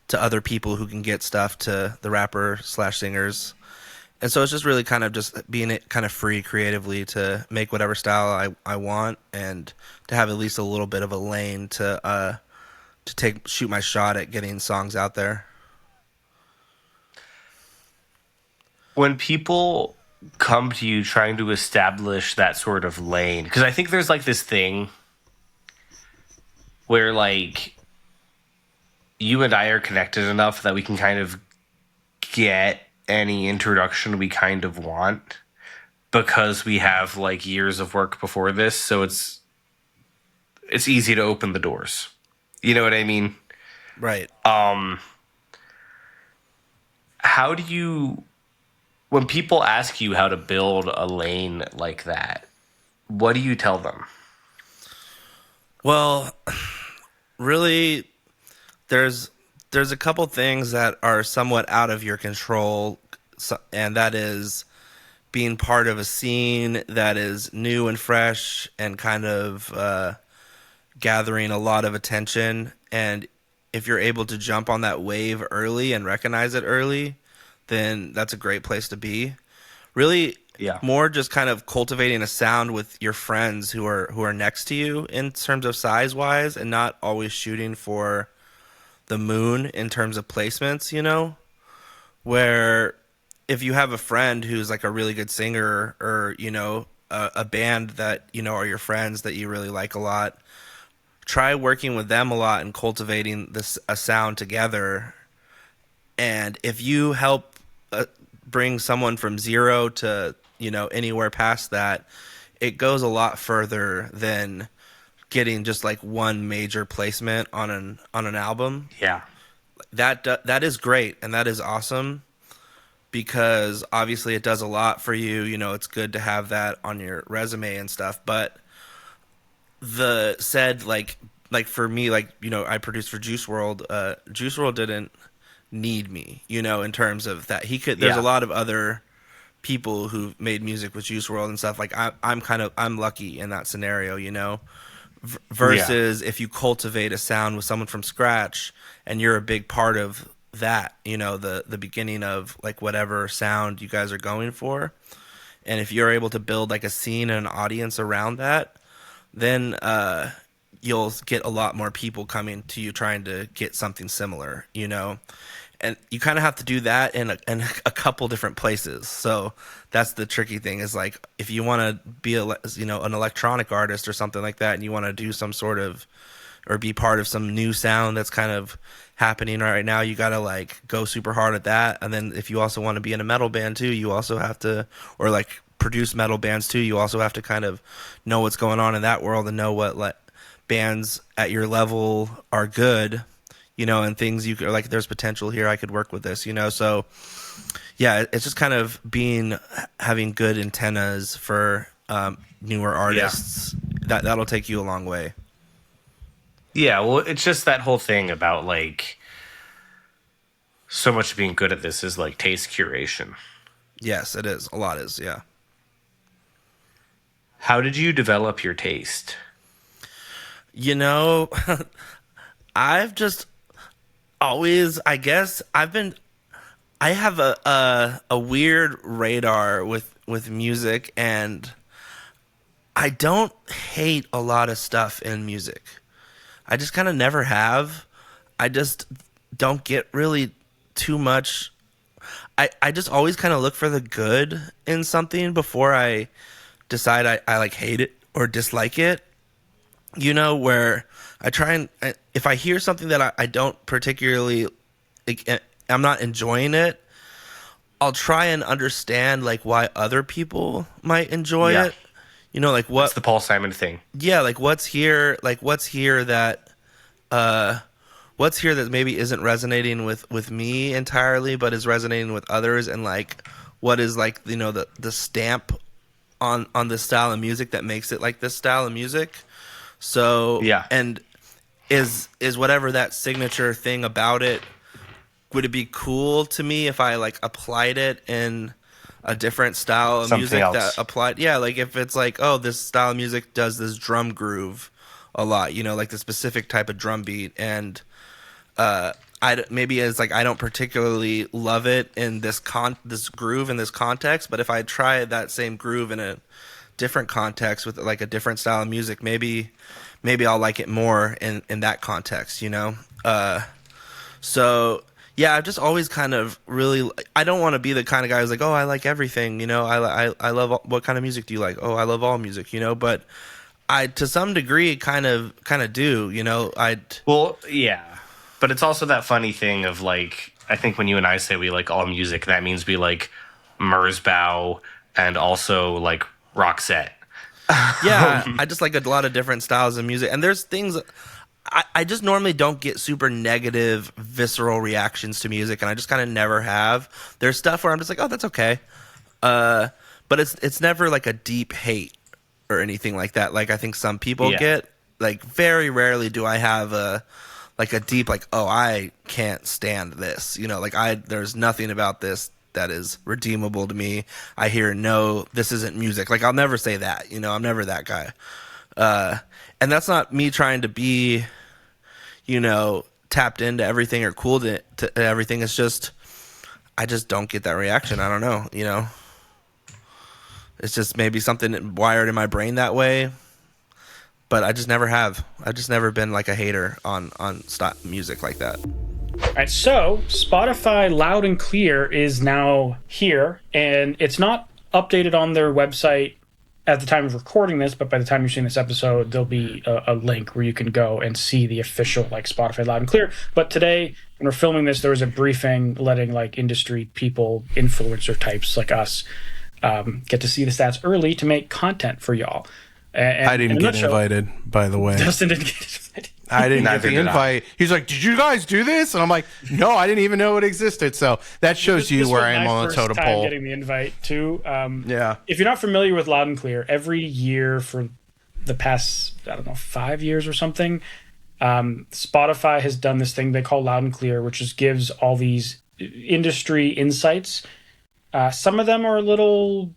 to other people who can get stuff to the rapper/singers. And so it's just really kind of just being it kind of free creatively to make whatever style I want, and to have at least a little bit of a lane to shoot my shot at getting songs out there. When people come to you trying to establish that sort of lane, because I think there's like this thing where like you and I are connected enough that we can kind of get any introduction we kind of want because we have like years of work before this, so it's easy to open the doors. You know what I mean? Right. How do you, when people ask you how to build a lane like that, what do you tell them? Well, really, there's a couple things that are somewhat out of your control, and that is being part of a scene that is new and fresh and kind of gathering a lot of attention. And if you're able to jump on that wave early and recognize it early, then that's a great place to be. Really, more just kind of cultivating a sound with your friends who are next to you in terms of size wise, and not always shooting for the moon in terms of placements, where if you have a friend who's like a really good singer, or a band that are your friends that you really like a lot, try working with them a lot and cultivating a sound together. And if you help bring someone from zero to anywhere past that, it goes a lot further than getting just like one major placement on an album. Yeah, that is great, and that is awesome, because obviously it does a lot for you. It's good to have that on your resume and stuff. But the said like for me, I produced for Juice WRLD. Juice WRLD didn't need me, in terms of that. He could. There's a lot of other people who made music with Juice WRLD and stuff. Like I'm lucky in that scenario, versus if you cultivate a sound with someone from scratch and you're a big part of that, the beginning of like whatever sound you guys are going for. And if you're able to build like a scene and an audience around that, then you'll get a lot more people coming to you trying to get something similar, And you kind of have to do that in a couple different places. So that's the tricky thing, is like if you want to be an electronic artist or something like that, and you want to do some sort of, or be part of some new sound that's kind of happening right now, you got to like go super hard at that. And then if you also want to be in a metal band too, you also have to, or like produce metal bands too, you also have to kind of know what's going on in that world and know what bands at your level are good, and things you could, like, there's potential here, I could work with this, so yeah, it's just kind of having good antennas for newer artists. That'll take you a long way. Yeah, well, it's just that whole thing about like so much of being good at this is like taste curation. Yes, it is. A lot is, yeah. How did you develop your taste? I've just always, I guess, I have a weird radar with music, and I don't hate a lot of stuff in music. I just kind of never have. I just don't get really too much. I just always kind of look for the good in something before I decide I like hate it or dislike it. Where I try and, if I hear something that I don't particularly, I'm not enjoying it, I'll try and understand like why other people might enjoy it, You know, like what? It's the Paul Simon thing. Yeah, like what's here that maybe isn't resonating with me entirely, but is resonating with others, and like what is like, you know, the stamp on this style of music that makes it like this style of music. So yeah, and is whatever that signature thing about it, would it be cool to me if I like applied it in a different style of something music else that applied? Yeah, like if it's like, oh, this style of music does this drum groove a lot, you know, like the specific type of drum beat, and maybe it's like I don't particularly love it in this groove in this context, but if I try that same groove in a different context with like a different style of music, maybe I'll like it more in that context, you know. So yeah, I've just always kind of really, I don't want to be the kind of guy who's like, oh, I like everything, you know. I love what kind of music do you like? Oh, I love all music, you know. But I, to some degree, kind of do, you know. Well, yeah. But it's also that funny thing of like, I think when you and I say we like all music, that means we like Merzbow and also like Roxette. Yeah, I just like a lot of different styles of music. And there's things, I just normally don't get super negative, visceral reactions to music, and I just kind of never have. There's stuff where I'm just like, oh, that's okay. But it's never like a deep hate or anything like that. Like I think some people get. Like very rarely do I have a deep, like, oh, I can't stand this, you know, like there's nothing about this that is redeemable to me. I hear, no, this isn't music. Like, I'll never say that, you know, I'm never that guy. And that's not me trying to be, you know, tapped into everything or cool to everything. It's just, I just don't get that reaction. I don't know, you know, it's just maybe something wired in my brain that way. But I just never have. I've just never been like a hater on stop music like that. All right, so Spotify Loud&Clear is now here, and it's not updated on their website at the time of recording this, but by the time you're seeing this episode, there'll be a link where you can go and see the official like Spotify Loud&Clear. But today, when we're filming this, there was a briefing letting like industry people, influencer types like us, get to see the stats early to make content for y'all. And I didn't get invited, by the way. Dustin didn't get invited. I didn't get the invite. He's like, "Did you guys do this?" And I'm like, "No, I didn't even know it existed." So that shows you where I am on the totem pole. Getting the invite too. Yeah. If you're not familiar with Loud&Clear, every year for the past 5 years or something, Spotify has done this thing they call Loud&Clear, which just gives all these industry insights. Some of them are a little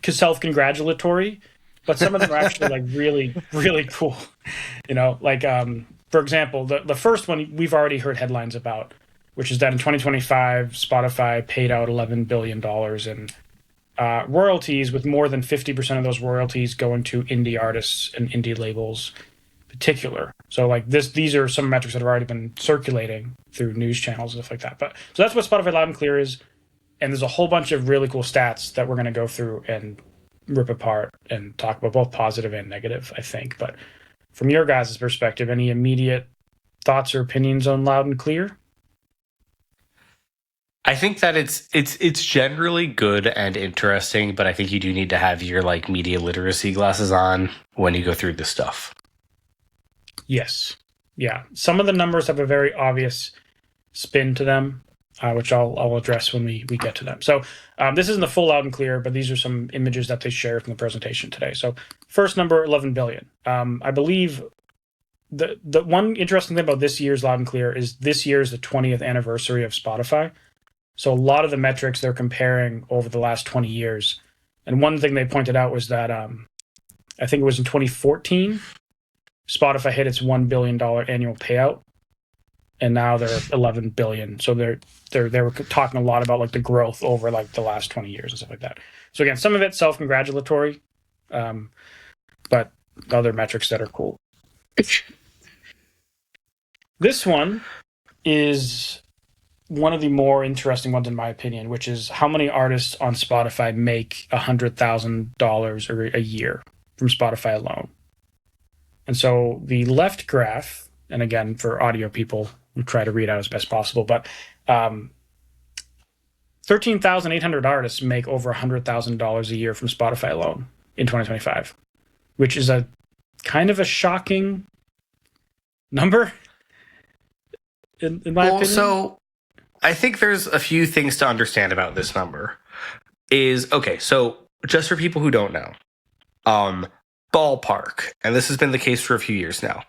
self-congratulatory, but some of them are actually like really, really cool. You know, like for example, the first one we've already heard headlines about, which is that in 2025, Spotify paid out $11 billion in royalties, with more than 50% of those royalties going to indie artists and indie labels in particular. So like these are some metrics that have already been circulating through news channels and stuff like that. But so that's what Spotify Loud&Clear is. And there's a whole bunch of really cool stats that we're going to go through and rip apart and talk about, both positive and negative, I think. But from your guys' perspective, any immediate thoughts or opinions on Loud&Clear? I think that it's generally good and interesting, but I think you do need to have your like media literacy glasses on when you go through this stuff. Yes. Yeah. Some of the numbers have a very obvious spin to them. Which I'll address when we get to them. So this isn't the full Loud&Clear, but these are some images that they shared from the presentation today. So first number, 11 billion. I believe the one interesting thing about this year's Loud&Clear is this year is the 20th anniversary of Spotify. So a lot of the metrics they're comparing over the last 20 years. And one thing they pointed out was that I think it was in 2014, Spotify hit its $1 billion annual payout. And now they're 11 billion. So they were talking a lot about like the growth over like the last 20 years and stuff like that. So again, some of it's self-congratulatory, but other metrics that are cool. This one is one of the more interesting ones in my opinion, which is how many artists on Spotify make $100,000 a year from Spotify alone. And so the left graph, and again, for audio people, we try to read out as best possible, but 13,800 artists make over $100,000 a year from Spotify alone in 2025, which is a kind of a shocking number, in my opinion. So I think there's a few things to understand about this number. So just for people who don't know, ballpark, and this has been the case for a few years now,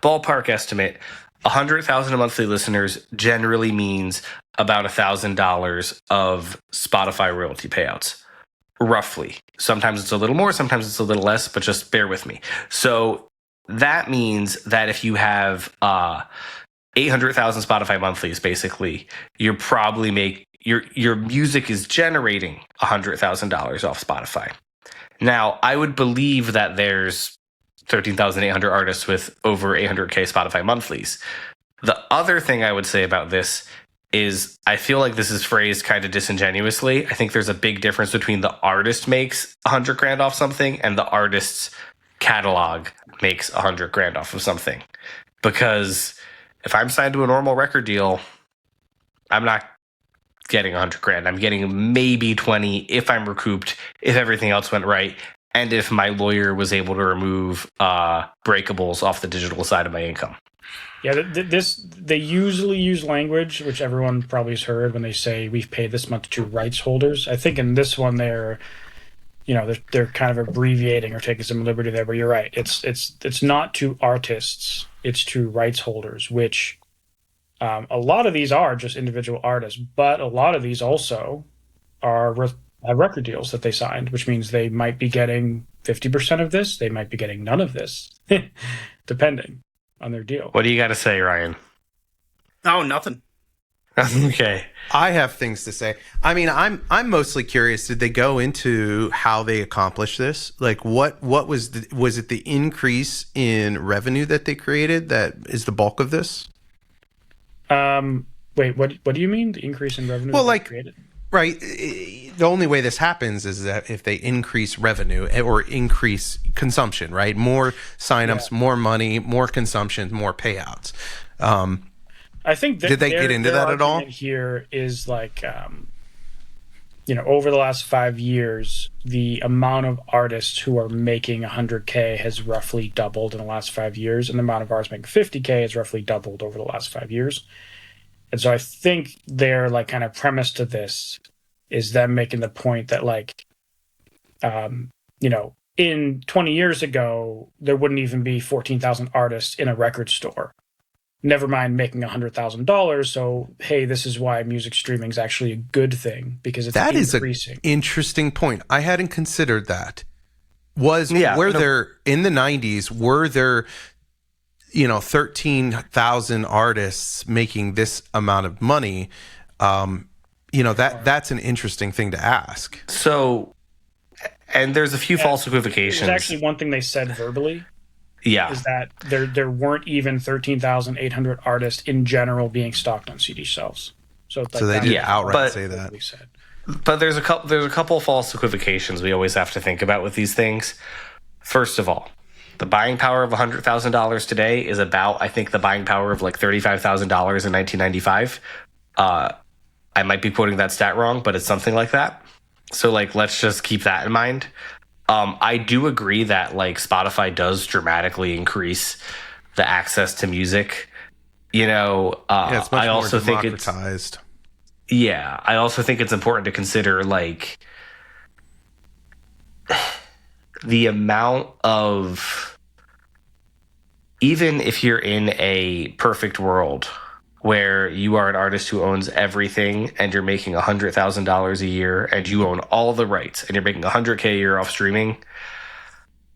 ballpark estimate, 100,000 monthly listeners generally means about $1,000 of Spotify royalty payouts, roughly. Sometimes it's a little more, sometimes it's a little less, but just bear with me. So that means that if you have 800,000 Spotify monthlies, basically, you're probably your music is generating $100,000 off Spotify. Now, I would believe that there's 13,800 artists with over 800K Spotify monthlies. The other thing I would say about this is I feel like this is phrased kind of disingenuously. I think there's a big difference between the artist makes $100,000 off something and the artist's catalog makes $100,000 off of something. Because if I'm signed to a normal record deal, I'm not getting $100,000. I'm getting maybe 20 if I'm recouped, if everything else went right, and if my lawyer was able to remove breakables off the digital side of my income. Yeah, they usually use language, which everyone probably has heard when they say we've paid this much to rights holders. I think in this one they're kind of abbreviating or taking some liberty there, but you're right. It's not to artists, it's to rights holders, which a lot of these are just individual artists, but a lot of these also have record deals that they signed, which means they might be getting 50% of this, they might be getting none of this, depending on their deal. What do you got to say, Ryan? Oh, nothing. Okay. I have things to say. I mean, I'm mostly curious. Did they go into how they accomplished this? Like, what was it the increase in revenue that they created that is the bulk of this? Wait, what do you mean the increase in revenue? Well, like, created? Right. The only way this happens is that if they increase revenue or increase consumption, right? More signups, more money, more consumption, more payouts. I think did they get into that at all? Here is like, over the last 5 years, the amount of artists who are making 100K has roughly doubled in the last 5 years, and the amount of artists making 50K has roughly doubled over the last 5 years. And so I think their like kind of premise to this is them making the point that like, in 20 years ago, there wouldn't even be 14,000 artists in a record store. Never mind making $100,000. So, hey, this is why music streaming is actually a good thing because it's increasing. That is an interesting point. I hadn't considered that. There in the 90s, were there 13,000 artists making this amount of money? That's an interesting thing to ask. So, and there's a few false equivocations. There's actually one thing they said verbally. Yeah. Is that there weren't even 13,800 artists in general being stocked on CD shelves. So they didn't outright say that. But there's a couple false equivocations we always have to think about with these things. First of all, the buying power of $100,000 today is about, I think, the buying power of like $35,000 in 1995. I might be quoting that stat wrong, but it's something like that. So like, let's just keep that in mind. I do agree that like Spotify does dramatically increase the access to music. It's much I also more think democratized. I also think it's important to consider like the amount of, even if you're in a perfect world where you are an artist who owns everything and you're making $100,000 a year and you own all the rights and you're making $100K a year off streaming,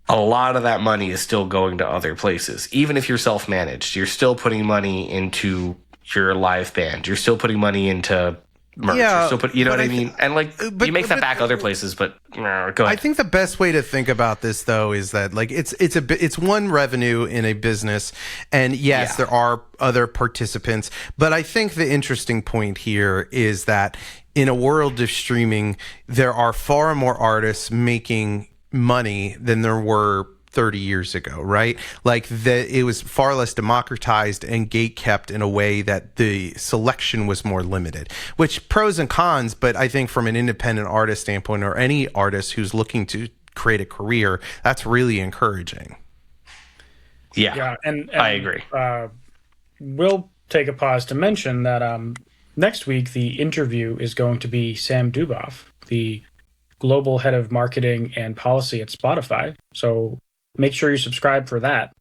a lot of that money is still going to other places. Even if you're self-managed, you're still putting money into your live band. You're still putting money into merch. Yeah, you know what I mean? And like, you make that back other places, but go ahead. I think the best way to think about this though is that like it's one revenue in a business, and yes, there are other participants, but I think the interesting point here is that in a world of streaming, there are far more artists making money than there were 30 years ago, right? Like it was far less democratized and gate kept in a way that the selection was more limited, which pros and cons. But I think from an independent artist standpoint, or any artist who's looking to create a career, that's really encouraging. Yeah, and I agree. We'll take a pause to mention that next week the interview is going to be Sam Duboff, the global head of marketing and policy at Spotify. So make sure you subscribe for that,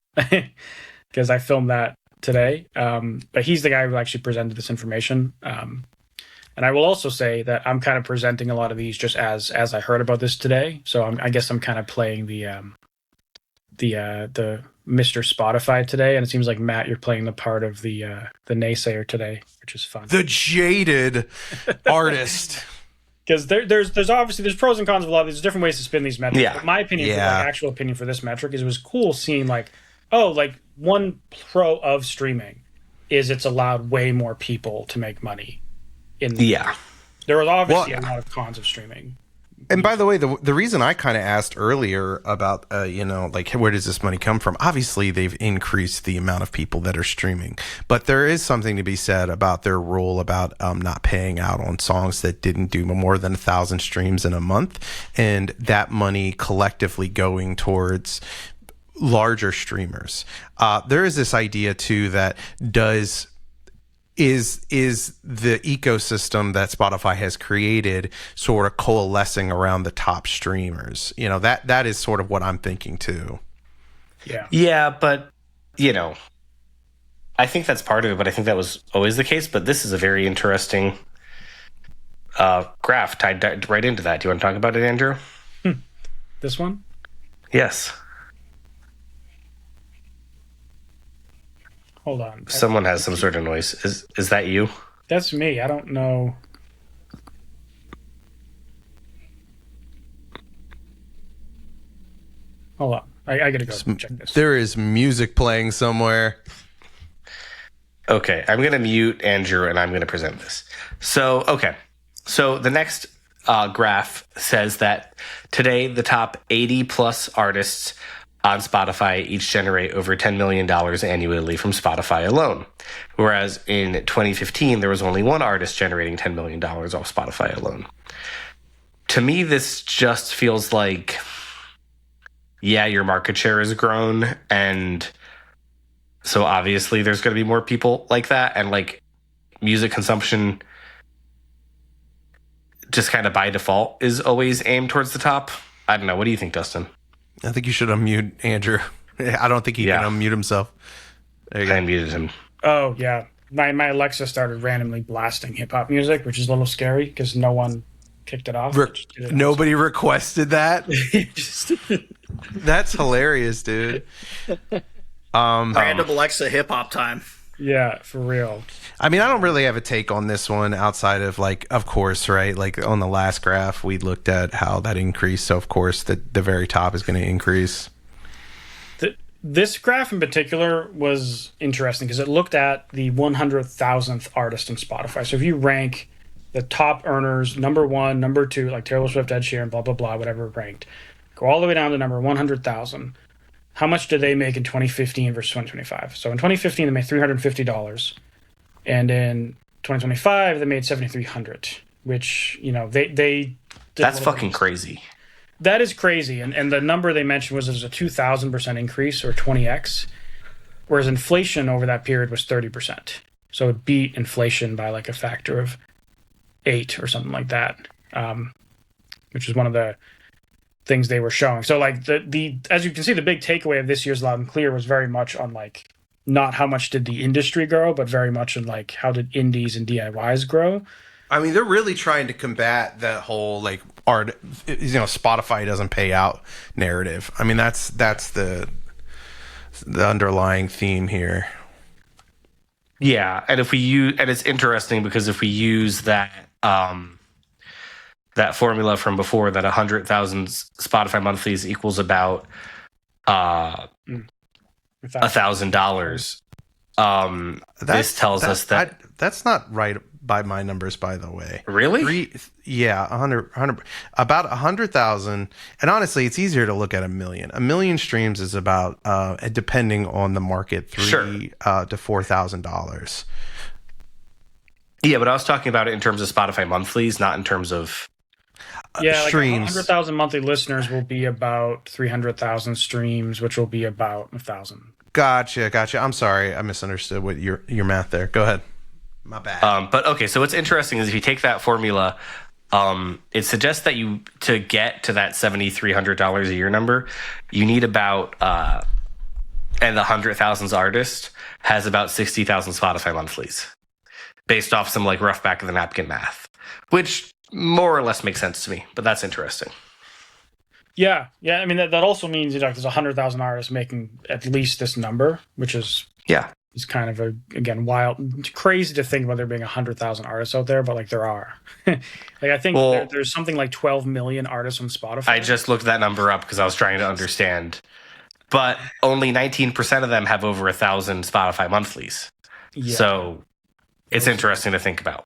because I filmed that today. But he's the guy who actually presented this information. And I will also say that I'm kind of presenting a lot of these just as I heard about this today. So I guess I'm kind of playing the Mr. Spotify today, and it seems like, Matt, you're playing the part of the naysayer today, which is fun. The jaded artist. Because there's obviously pros and cons of a lot of these different ways to spin these metrics. Yeah. But my opinion, like actual opinion for this metric, is it was cool seeing like one pro of streaming is it's allowed way more people to make money. There was obviously a lot of cons of streaming. And by the way, the reason I kind of asked earlier about, where does this money come from? Obviously, they've increased the amount of people that are streaming. But there is something to be said about their rule about not paying out on songs that didn't do more than 1,000 streams in a month. And that money collectively going towards larger streamers. There is this idea, too, that is the ecosystem that Spotify has created sort of coalescing around the top streamers. That is sort of what I'm thinking too. Yeah, but I think that's part of it, but I think that was always the case. But this is a very interesting graph tied right into that. Do you want to talk about it, Andrew? This one? Yes. Hold on. Someone has some sort of noise. Is that you? That's me. I don't know. Hold on. I gotta go check this. There is music playing somewhere. Okay, I'm gonna mute Andrew and I'm gonna present this. So the next graph says that today the top 80 plus artists on Spotify each generate over $10 million annually from Spotify alone. Whereas in 2015, there was only one artist generating $10 million off Spotify alone. To me, this just feels like, your market share has grown. And so obviously there's going to be more people like that. And like music consumption just kind of by default is always aimed towards the top. I don't know. What do you think, Dustin? I think you should unmute Andrew. I don't think he can unmute himself. I unmuted him. Oh, yeah. My Alexa started randomly blasting hip-hop music, which is a little scary because no one kicked it off. Nobody requested that? That's hilarious, dude. Random Alexa hip-hop time. Yeah, for real. I mean, I don't really have a take on this one outside of of course, right? Like on the last graph, we looked at how that increased. So, of course, the very top is going to increase. This graph in particular was interesting because it looked at the 100,000th artist in Spotify. So if you rank the top earners, number one, number two, like Taylor Swift, Ed Sheeran, blah, blah, blah, whatever ranked, go all the way down to number 100,000. How much did they make in 2015 versus 2025? So in 2015, they made $350. And in 2025, they made $7,300, which, they that's fucking crazy. That is crazy. And the number they mentioned was a 2,000% increase, or 20x, whereas inflation over that period was 30%. So it beat inflation by like a factor of 8 or something like that, which is one of the things they were showing. So like the as you can see, the big takeaway of this year's Loud and Clear was very much on like not how much did the industry grow, but very much on like how did indies and DIYs grow. I mean, they're really trying to combat that whole like art, Spotify doesn't pay out narrative. I mean, that's the underlying theme here. Yeah, and it's interesting because if we use that that formula from before, that 100,000 Spotify monthlies equals about $1,000. This tells us that that's not right. by my numbers, by the way. Really? Yeah, 100, about 100,000. And honestly, it's easier to look at 1 million. 1 million streams is about, depending on the market, $3,000 to $4,000. Yeah, but I was talking about it in terms of Spotify monthlies, not in terms of streams. 100,000 monthly listeners will be about 300,000 streams, which will be about 1,000. Gotcha. I'm sorry, I misunderstood what your math there. Go ahead. My bad. But okay, so what's interesting is if you take that formula, it suggests that to get to that $7,300 a year number, you need about and the 100,000 artist has about 60,000 Spotify monthlies, based off some like rough back of the napkin math, which more or less makes sense to me. But that's interesting. Yeah. I mean that also means there's 100,000 artists making at least this number, which is kind of again wild, crazy to think about there being 100,000 artists out there, but like there are. Like I think there's something like 12 million artists on Spotify. I just looked that number up because I was trying to understand, but only 19% of them have over 1,000 Spotify monthlies. Yeah. So it's interesting to think about.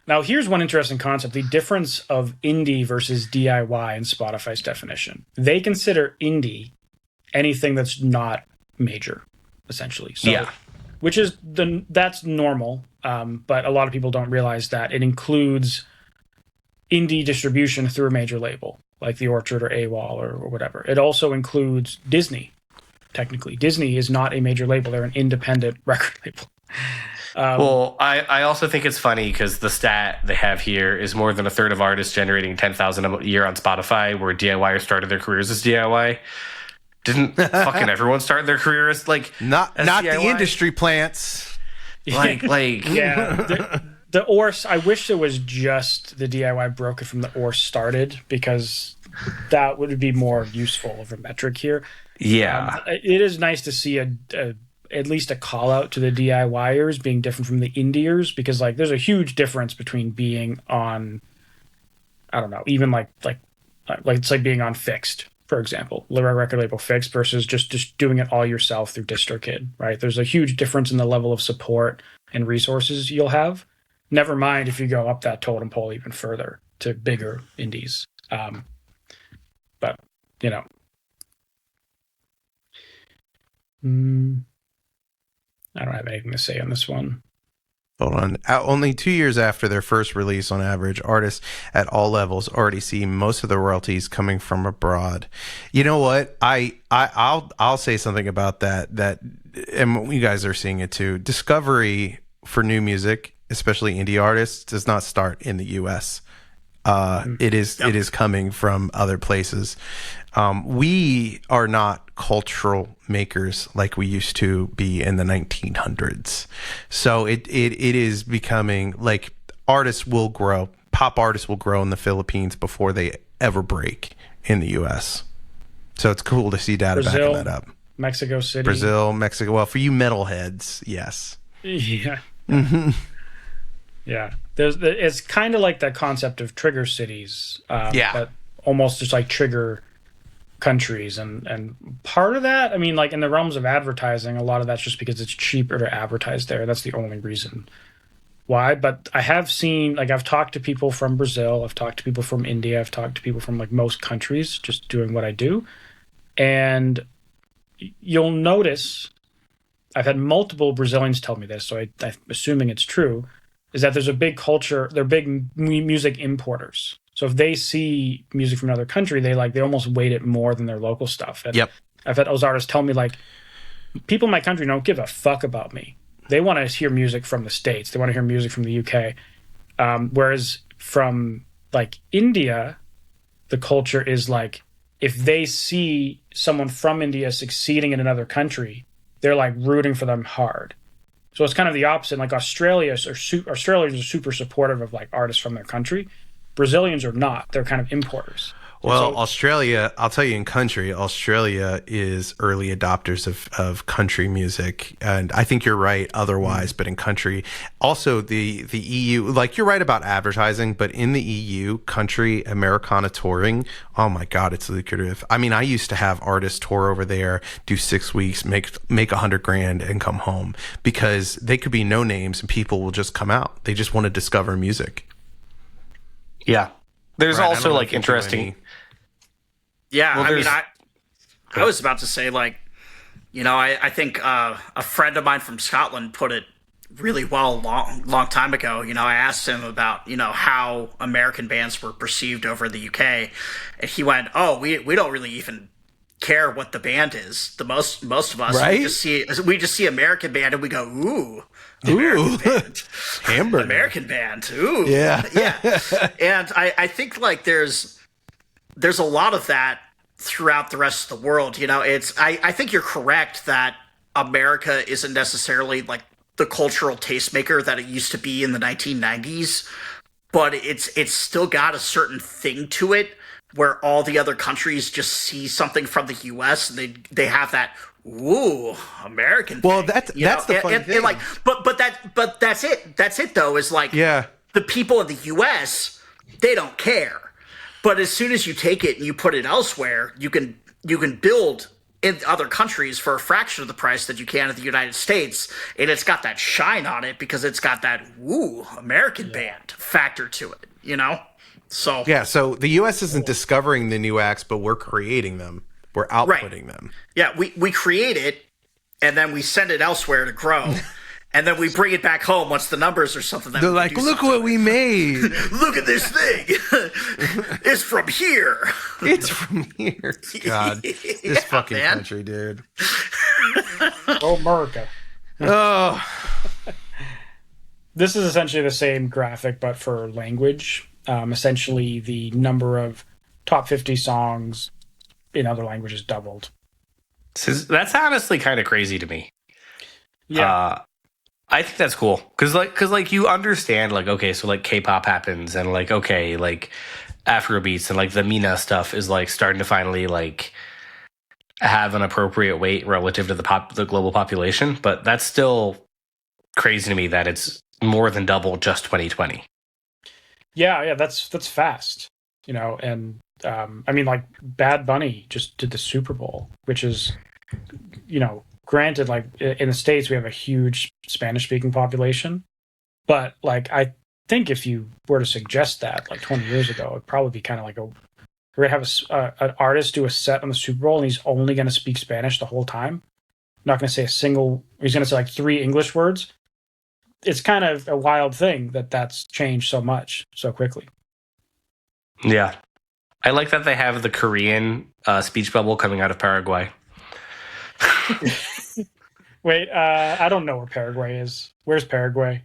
Now, here's one interesting concept: the difference of indie versus DIY in Spotify's definition. They consider indie anything that's not major, essentially. So, which is that's normal, but a lot of people don't realize that it includes indie distribution through a major label, like The Orchard or AWOL or whatever. It also includes Disney. Technically, Disney is not a major label; they're an independent record label. Well, I also think it's funny because the stat they have here is more than a third of artists generating 10,000 a year on Spotify, where DIYers started their careers as DIY. Didn't fucking everyone start their career as like not the industry plants? Yeah, the ORS. I wish it was just the DIY broke it from the ORS started, because that would be more useful of a metric here. Yeah, it is nice to see at least a call out to the DIYers being different from the indiers, because like there's a huge difference between being on, I don't know, even like it's like being on Fixed, for example, record label Fixed, versus just doing it all yourself through DistroKid, right? There's a huge difference in the level of support and resources you'll have. Never mind if you go up that totem pole even further to bigger indies. But you know. I don't have anything to say on this one. Hold on. Only 2 years after their first release, on average, artists at all levels already see most of the royalties coming from abroad. You know what? I'll say something about that, and you guys are seeing it too. Discovery for new music, especially indie artists, does not start in the U.S. It is coming from other places. We are not cultural makers like we used to be in the 1900s. So it is becoming like artists will grow. Pop artists will grow in the Philippines before they ever break in the U.S. So it's cool to see data backing that up. Mexico City. Brazil, Mexico. Well, for you metalheads, yes. Yeah. Yeah. It's kind of like that concept of trigger cities. But almost just like trigger countries, and part of that, I mean, like in the realms of advertising, a lot of that's just because it's cheaper to advertise there. That's the only reason why. But I have seen, like, I've talked to people from Brazil, I've talked to people from India, I've talked to people from like most countries, just doing what I do, and you'll notice, I've had multiple Brazilians tell me this, so I'm assuming it's true, is that there's a big culture, they're big music importers. So if they see music from another country, they almost weight it more than their local stuff. And I've had those artists tell me, like, people in my country don't give a fuck about me. They want to hear music from the States. They want to hear music from the UK. Whereas from like India, the culture is like, if they see someone from India succeeding in another country, they're like rooting for them hard. So it's kind of the opposite. Like Australians are super supportive of like artists from their country. Brazilians are not. They're kind of importers. Well, Australia, I'll tell you, in country, Australia is early adopters of country music. And I think you're right otherwise, but in country, also the EU, like you're right about advertising, but in the EU, country Americana touring, oh my God, it's lucrative. I mean, I used to have artists tour over there, do 6 weeks, make $100,000 and come home because they could be no names and people will just come out. They just want to discover music. Yeah. There's also like interesting. Yeah, well, I mean, I was about to say, like, you know, I think a friend of mine from Scotland put it really well long time ago. You know, I asked him about, you know, how American bands were perceived over the UK, and he went, "Oh, we don't really even care what the band is. The most of us, right? we just see American band and we go, ooh." American band. Hamburger. American band. Ooh. Yeah. Yeah. And I think like there's a lot of that throughout the rest of the world. You know, I think you're correct that America isn't necessarily like the cultural tastemaker that it used to be in the 1990s, but it's still got a certain thing to it where all the other countries just see something from the US and they have that ooh, American. Well, thing, that's the funny thing. And like, but that's it. That's it though. Is like, yeah, the people in the U.S. they don't care. But as soon as you take it and you put it elsewhere, you can build in other countries for a fraction of the price that you can in the United States, and it's got that shine on it because it's got that ooh, American band factor to it. You know, so yeah. So the U.S. isn't discovering the new acts, but we're creating them. We're outputting them. Yeah, we create it, and then we send it elsewhere to grow, and then we bring it back home once the numbers are something that they're like, look what we made. Look at this thing. It's from here. It's from here. God, this fucking country, dude. Oh, America. Oh. This is essentially the same graphic, but for language. Essentially, the number of top 50 songs in other languages doubled. That's honestly kind of crazy to me. Yeah. I think that's cool. Cause you understand, like, okay, so like K-pop happens and like, okay, like Afrobeats and like the Mina stuff is like starting to finally like have an appropriate weight relative to the global population. But that's still crazy to me that it's more than double just 2020. Yeah. That's fast, you know, and, I mean, like Bad Bunny just did the Super Bowl, which is, you know, granted, like in the States, we have a huge Spanish speaking population. But like, I think if you were to suggest that like 20 years ago, it'd probably be kind of like we're going to have an artist do a set on the Super Bowl and he's only going to speak Spanish the whole time. Not going to say he's going to say like 3 English words. It's kind of a wild thing that's changed so much so quickly. Yeah. I like that they have the Korean speech bubble coming out of Paraguay. Wait, I don't know where Paraguay is. Where's Paraguay?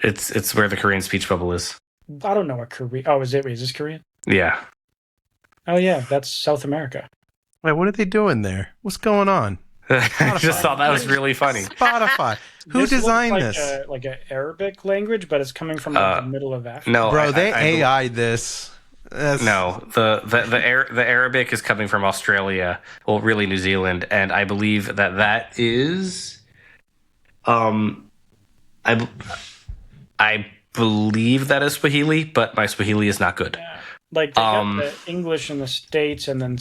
It's where the Korean speech bubble is. I don't know what Korea. Oh, is this Korean? Yeah. Oh yeah, that's South America. Wait, what are they doing there? What's going on? I just thought that was really funny. Spotify. Who designed like this? Like an Arabic language, but it's coming from the middle of Africa. No, bro, they AI'd this. No, the Arabic is coming from Australia, well, really New Zealand, and I believe that is, I believe that is Swahili, but my Swahili is not good. Yeah. Like they got the English in the States, and then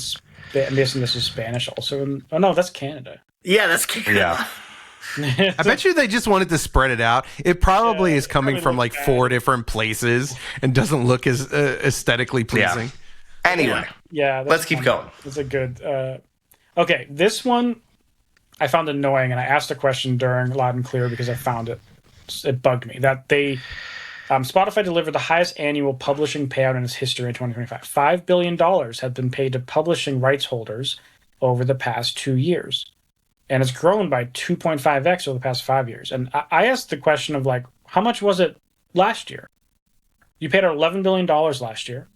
I'm guessing this is Spanish also. Oh no, that's Canada. Yeah, that's Canada. Yeah. I bet you they just wanted to spread it out. It probably is coming from like 4 different places and doesn't look as aesthetically pleasing. Yeah. Anyway, let's keep going. It's a good. Okay, this one I found annoying, and I asked a question during Loud and Clear because I found it bugged me that they Spotify delivered the highest annual publishing payout in its history in 2025. $5 billion have been paid to publishing rights holders over the past 2 years. And it's grown by 2.5x over the past 5 years. And I asked the question of, like, how much was it last year? You paid out $11 billion last year.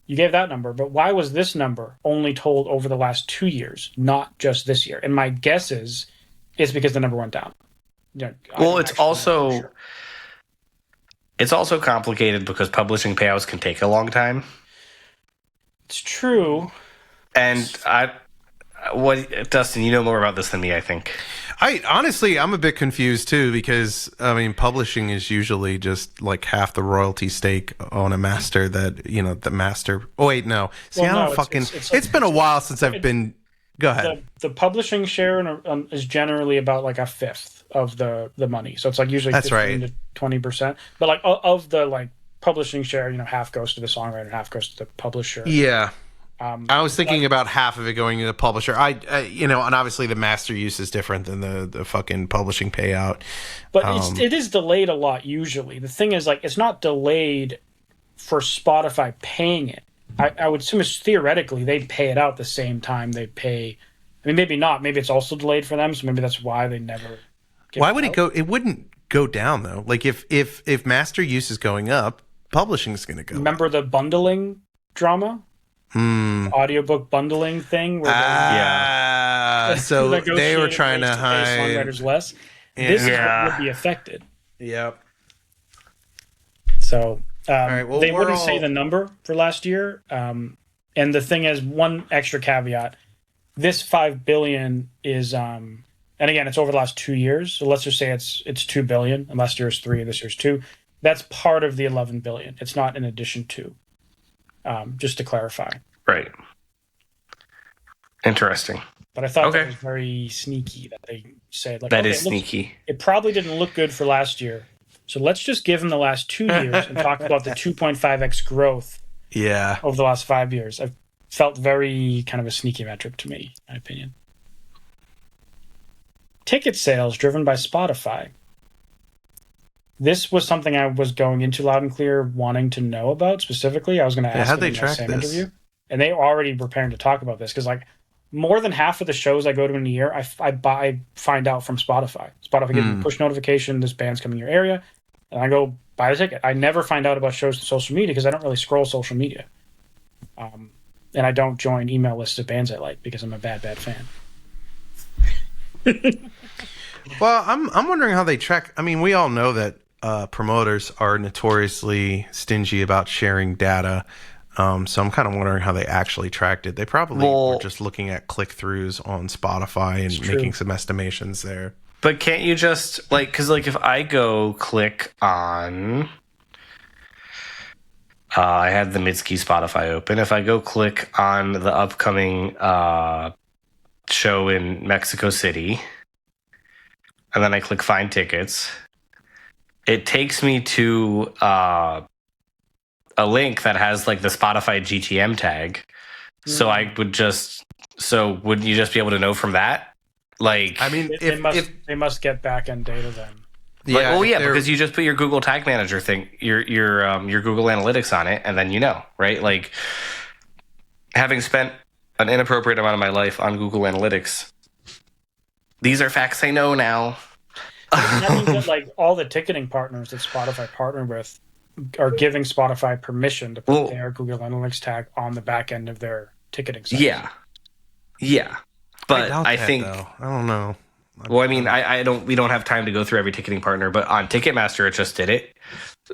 You gave that number. But why was this number only told over the last 2 years, not just this year? And my guess is it's because the number went down. You know, well, it's also complicated because publishing payouts can take a long time. It's true. And Dustin, you know more about this than me, I think. I'm a bit confused too, because I mean, publishing is usually just like half the royalty stake on a master that, the master. Oh wait, no. See, well, I don't fucking. It's been a while since I've been. Go ahead. The publishing share is generally about like a fifth of the money, so it's like usually 15 to 20%. But like of the like publishing share, half goes to the songwriter and half goes to the publisher. Yeah. I was thinking about half of it going to the publisher. And obviously the master use is different than the fucking publishing payout. But it is delayed a lot usually. The thing is, like, it's not delayed for Spotify paying it. I would assume it's theoretically they'd pay it out the same time they pay. I mean, maybe not. Maybe it's also delayed for them, so maybe that's why they never. Why would it go? It wouldn't go down though. Like if master use is going up, publishing is going to go. Remember the bundling drama? Audiobook bundling thing where so they were trying to hide songwriters less. This is what would be affected. Yep. So they wouldn't say the number for last year. And the thing is, one extra caveat: this $5 billion is, and again, it's over the last 2 years. So let's just say it's $2 billion, and last year's 3, this year's 2. That's part of the $11 billion. It's not in addition to. Just to clarify. Right. Interesting. But I thought that was very sneaky that they said. Like, that is sneaky. It probably didn't look good for last year. So let's just give them the last 2 years and talk about the 2.5x growth over the last 5 years. I've felt very kind of a sneaky metric to me, in my opinion. Ticket sales driven by Spotify. This was something I was going into Loud and Clear wanting to know about specifically. I was going to ask them in the same interview. And they were already preparing to talk about this because, like, more than half of the shows I go to in a year, I find out from Spotify. Spotify gives me a push notification, this band's coming in your area, and I go buy the ticket. I never find out about shows on social media because I don't really scroll social media. And I don't join email lists of bands I like because I'm a bad fan. Well, I'm wondering how they track. I mean, we all know that promoters are notoriously stingy about sharing data. So I'm kind of wondering how they actually tracked it. They probably were just looking at click-throughs on Spotify and making some estimations there. But can't you just, like, because, like, if I go click on, I had the Mitski Spotify open. If I go click on the upcoming show in Mexico City, and then I click find tickets, it takes me to a link that has like the Spotify GTM tag. So I would wouldn't you just be able to know from that? Like, I mean, they must get back end data then. Yeah, because you just put your Google Tag Manager thing, your Google Analytics on it, and then right? Like, having spent an inappropriate amount of my life on Google Analytics, these are facts I know now. That means that, like, all the ticketing partners that Spotify partnered with are giving Spotify permission to put their Google Analytics tag on the back end of their ticketing site. Yeah. But I think I don't know. Well, I mean, we don't have time to go through every ticketing partner, but on Ticketmaster it just did it.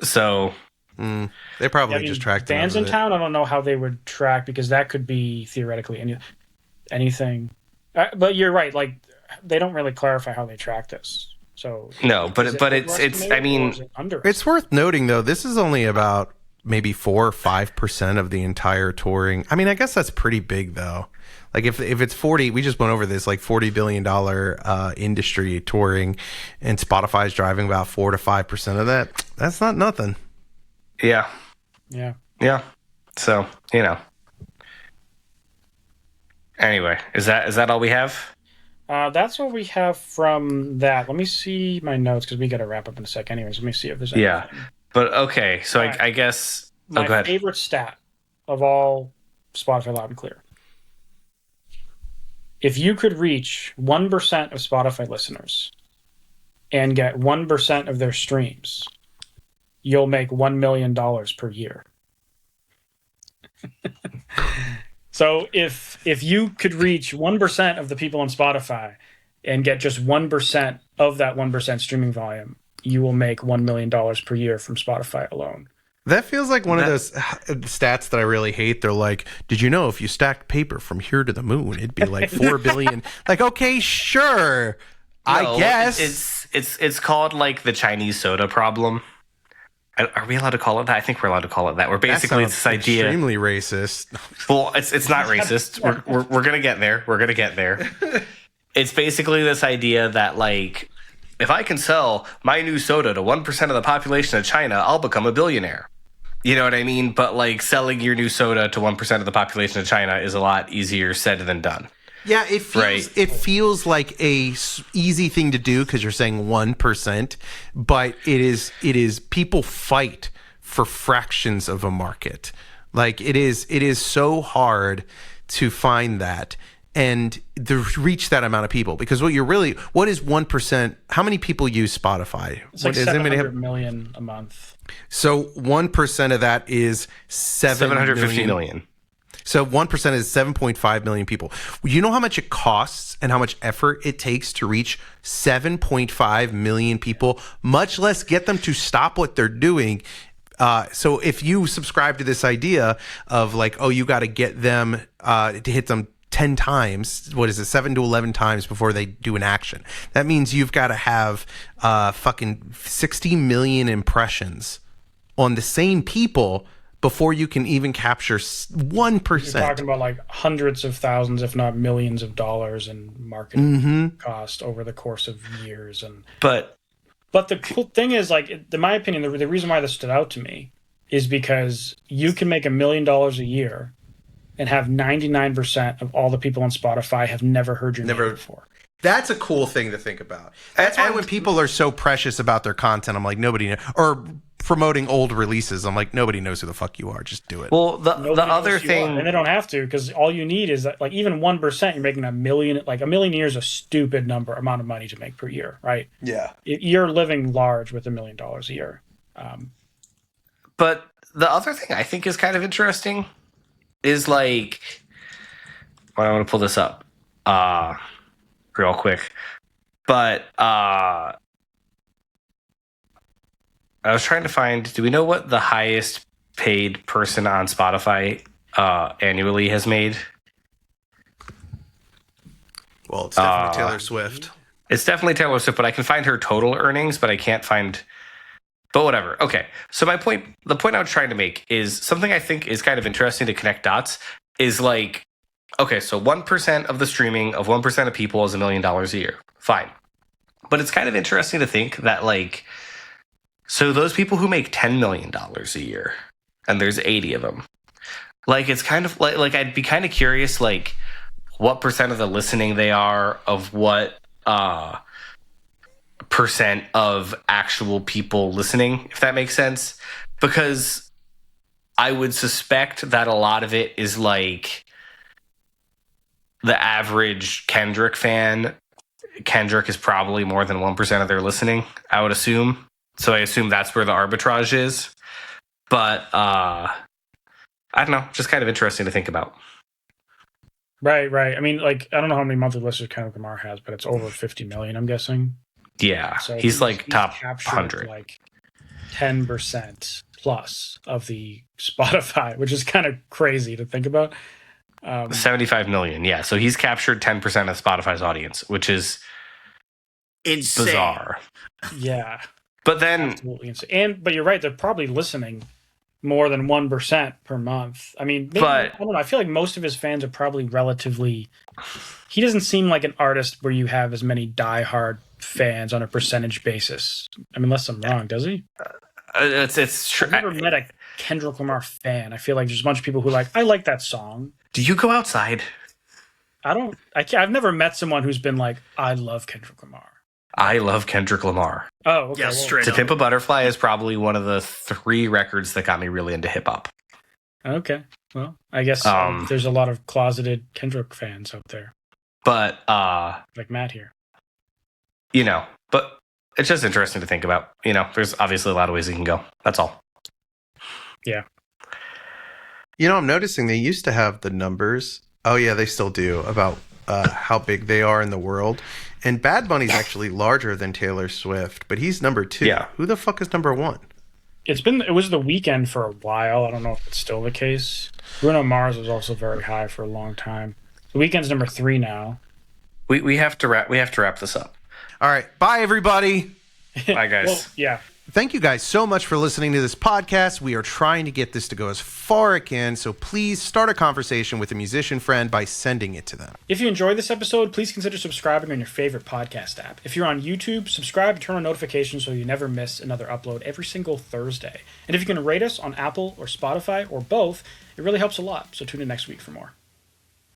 So they probably just tracked bands in town. I don't know how they would track because that could be theoretically anything. But you're right. Like, they don't really clarify how they track this. So no, but it's I mean, it's worth noting though. This is only about maybe 4 or 5% of the entire touring. I mean, I guess that's pretty big though. Like if it's 40, we just went over this, like $40 billion industry touring, and Spotify's driving about 4 to 5% of that. That's not nothing. Yeah. So Anyway, is that all we have? That's what we have from that. Let me see my notes because we got to wrap up in a sec. Anyways, let me see if there's anything. Yeah, but okay. So I guess my favorite stat of all Spotify Loud and Clear. If you could reach 1% of Spotify listeners and get 1% of their streams, you'll make $1 million per year. So if you could reach 1% of the people on Spotify and get just 1% of that 1% streaming volume, you will make $1 million per year from Spotify alone. That feels like one of those stats that I really hate. They're like, did you know if you stacked paper from here to the moon, it'd be like 4 billion? Like, okay, sure. I guess. It's called like the Chinese soda problem. Are we allowed to call it that? I think we're allowed to call it that. We're basically it's this idea. Extremely racist. Well, it's not racist. We're gonna get there. We're gonna get there. It's basically this idea that like, if I can sell my new soda to 1% of the population of China, I'll become a billionaire. You know what I mean? But like selling your new soda to 1% of the population of China is a lot easier said than done. Yeah, it feels like a easy thing to do because you're saying 1%, but it is people fight for fractions of a market. Like it is so hard to find that and to reach that amount of people, because what is 1%? How many people use Spotify? It's like 700 million a month. So 1% of that is 750 million. So 1% is 7.5 million people. You know how much it costs and how much effort it takes to reach 7.5 million people, much less get them to stop what they're doing. So if you subscribe to this idea of like, oh, you got to get them to hit them 10 times, 7 to 11 times before they do an action. That means you've got to have fucking 60 million impressions on the same people before you can even capture 1%. You're talking about like hundreds of thousands, if not millions of dollars in marketing cost over the course of years. But the cool thing is, like, in my opinion, the reason why this stood out to me is because you can make $1 million a year and have 99% of all the people on Spotify have never heard your name before. That's a cool thing to think about. That's why when people are so precious about their content, I'm like, nobody knows. Or promoting old releases, I'm like, nobody knows who the fuck you are. Just do it. Well, the other thing, and they don't have to, because all you need is that, like, even 1%, you're making $1 million. Like $1 million a year is a stupid amount of money to make per year, right? Yeah, you're living large with $1 million a year. But the other thing I think is kind of interesting is like, well, I want to pull this up real quick, but I was trying to find, do we know what the highest paid person on Spotify annually has made? Well, it's definitely Taylor Swift. It's definitely Taylor Swift, but I can find her total earnings, but I can't find... But whatever. Okay. So the point I was trying to make is something I think is kind of interesting to connect dots is like, okay, so 1% of the streaming of 1% of people is $1 million a year. Fine. But it's kind of interesting to think that, like, so those people who make $10 million a year, and there's 80 of them, like, it's kind of like I'd be kind of curious, like, what percent of the listening they are, of what percent of actual people listening, if that makes sense. Because I would suspect that a lot of it is like the average Kendrick fan. Kendrick is probably more than 1% of their listening, I would assume. So I assume that's where the arbitrage is. But I don't know, just kind of interesting to think about. Right. I mean, like, I don't know how many monthly listeners Kendrick Lamar has, but it's over 50 million, I'm guessing. Yeah, so he's like top 100. Like 10% plus of the Spotify, which is kind of crazy to think about. 75 million, yeah. So he's captured 10% of Spotify's audience, which is insane. Bizarre. Yeah. But then... Absolutely insane. But you're right, they're probably listening more than 1% per month. I mean, maybe, I don't know. I feel like most of his fans are probably relatively... He doesn't seem like an artist where you have as many diehard fans on a percentage basis. I mean, unless I'm wrong, does he? It's true. I've never met a Kendrick Lamar fan. I feel like there's a bunch of people who I like that song. Do you go outside? I've never met someone who's been like, I love Kendrick Lamar. I love Kendrick Lamar. Oh, okay. Yeah, straight up. To Pimp a Butterfly is probably one of the 3 records that got me really into hip hop. Okay. Well, I guess there's a lot of closeted Kendrick fans out there. But like Matt here. You know, but it's just interesting to think about. You know, there's obviously a lot of ways you can go. That's all. Yeah. You know, I'm noticing they used to have the numbers. Oh, yeah, they still do, about how big they are in the world. And Bad Bunny's actually larger than Taylor Swift, but he's number 2. Yeah. Who the fuck is number 1? It was the weekend for a while. I don't know if it's still the case. Bruno Mars was also very high for a long time. The weekend's number 3 now. We have to wrap this up. All right. Bye, everybody. Bye, guys. Well, yeah. Thank you guys so much for listening to this podcast. We are trying to get this to go as far as it can, so please start a conversation with a musician friend by sending it to them. If you enjoyed this episode, please consider subscribing on your favorite podcast app. If you're on YouTube, subscribe and turn on notifications so you never miss another upload every single Thursday. And if you can rate us on Apple or Spotify or both, it really helps a lot. So tune in next week for more.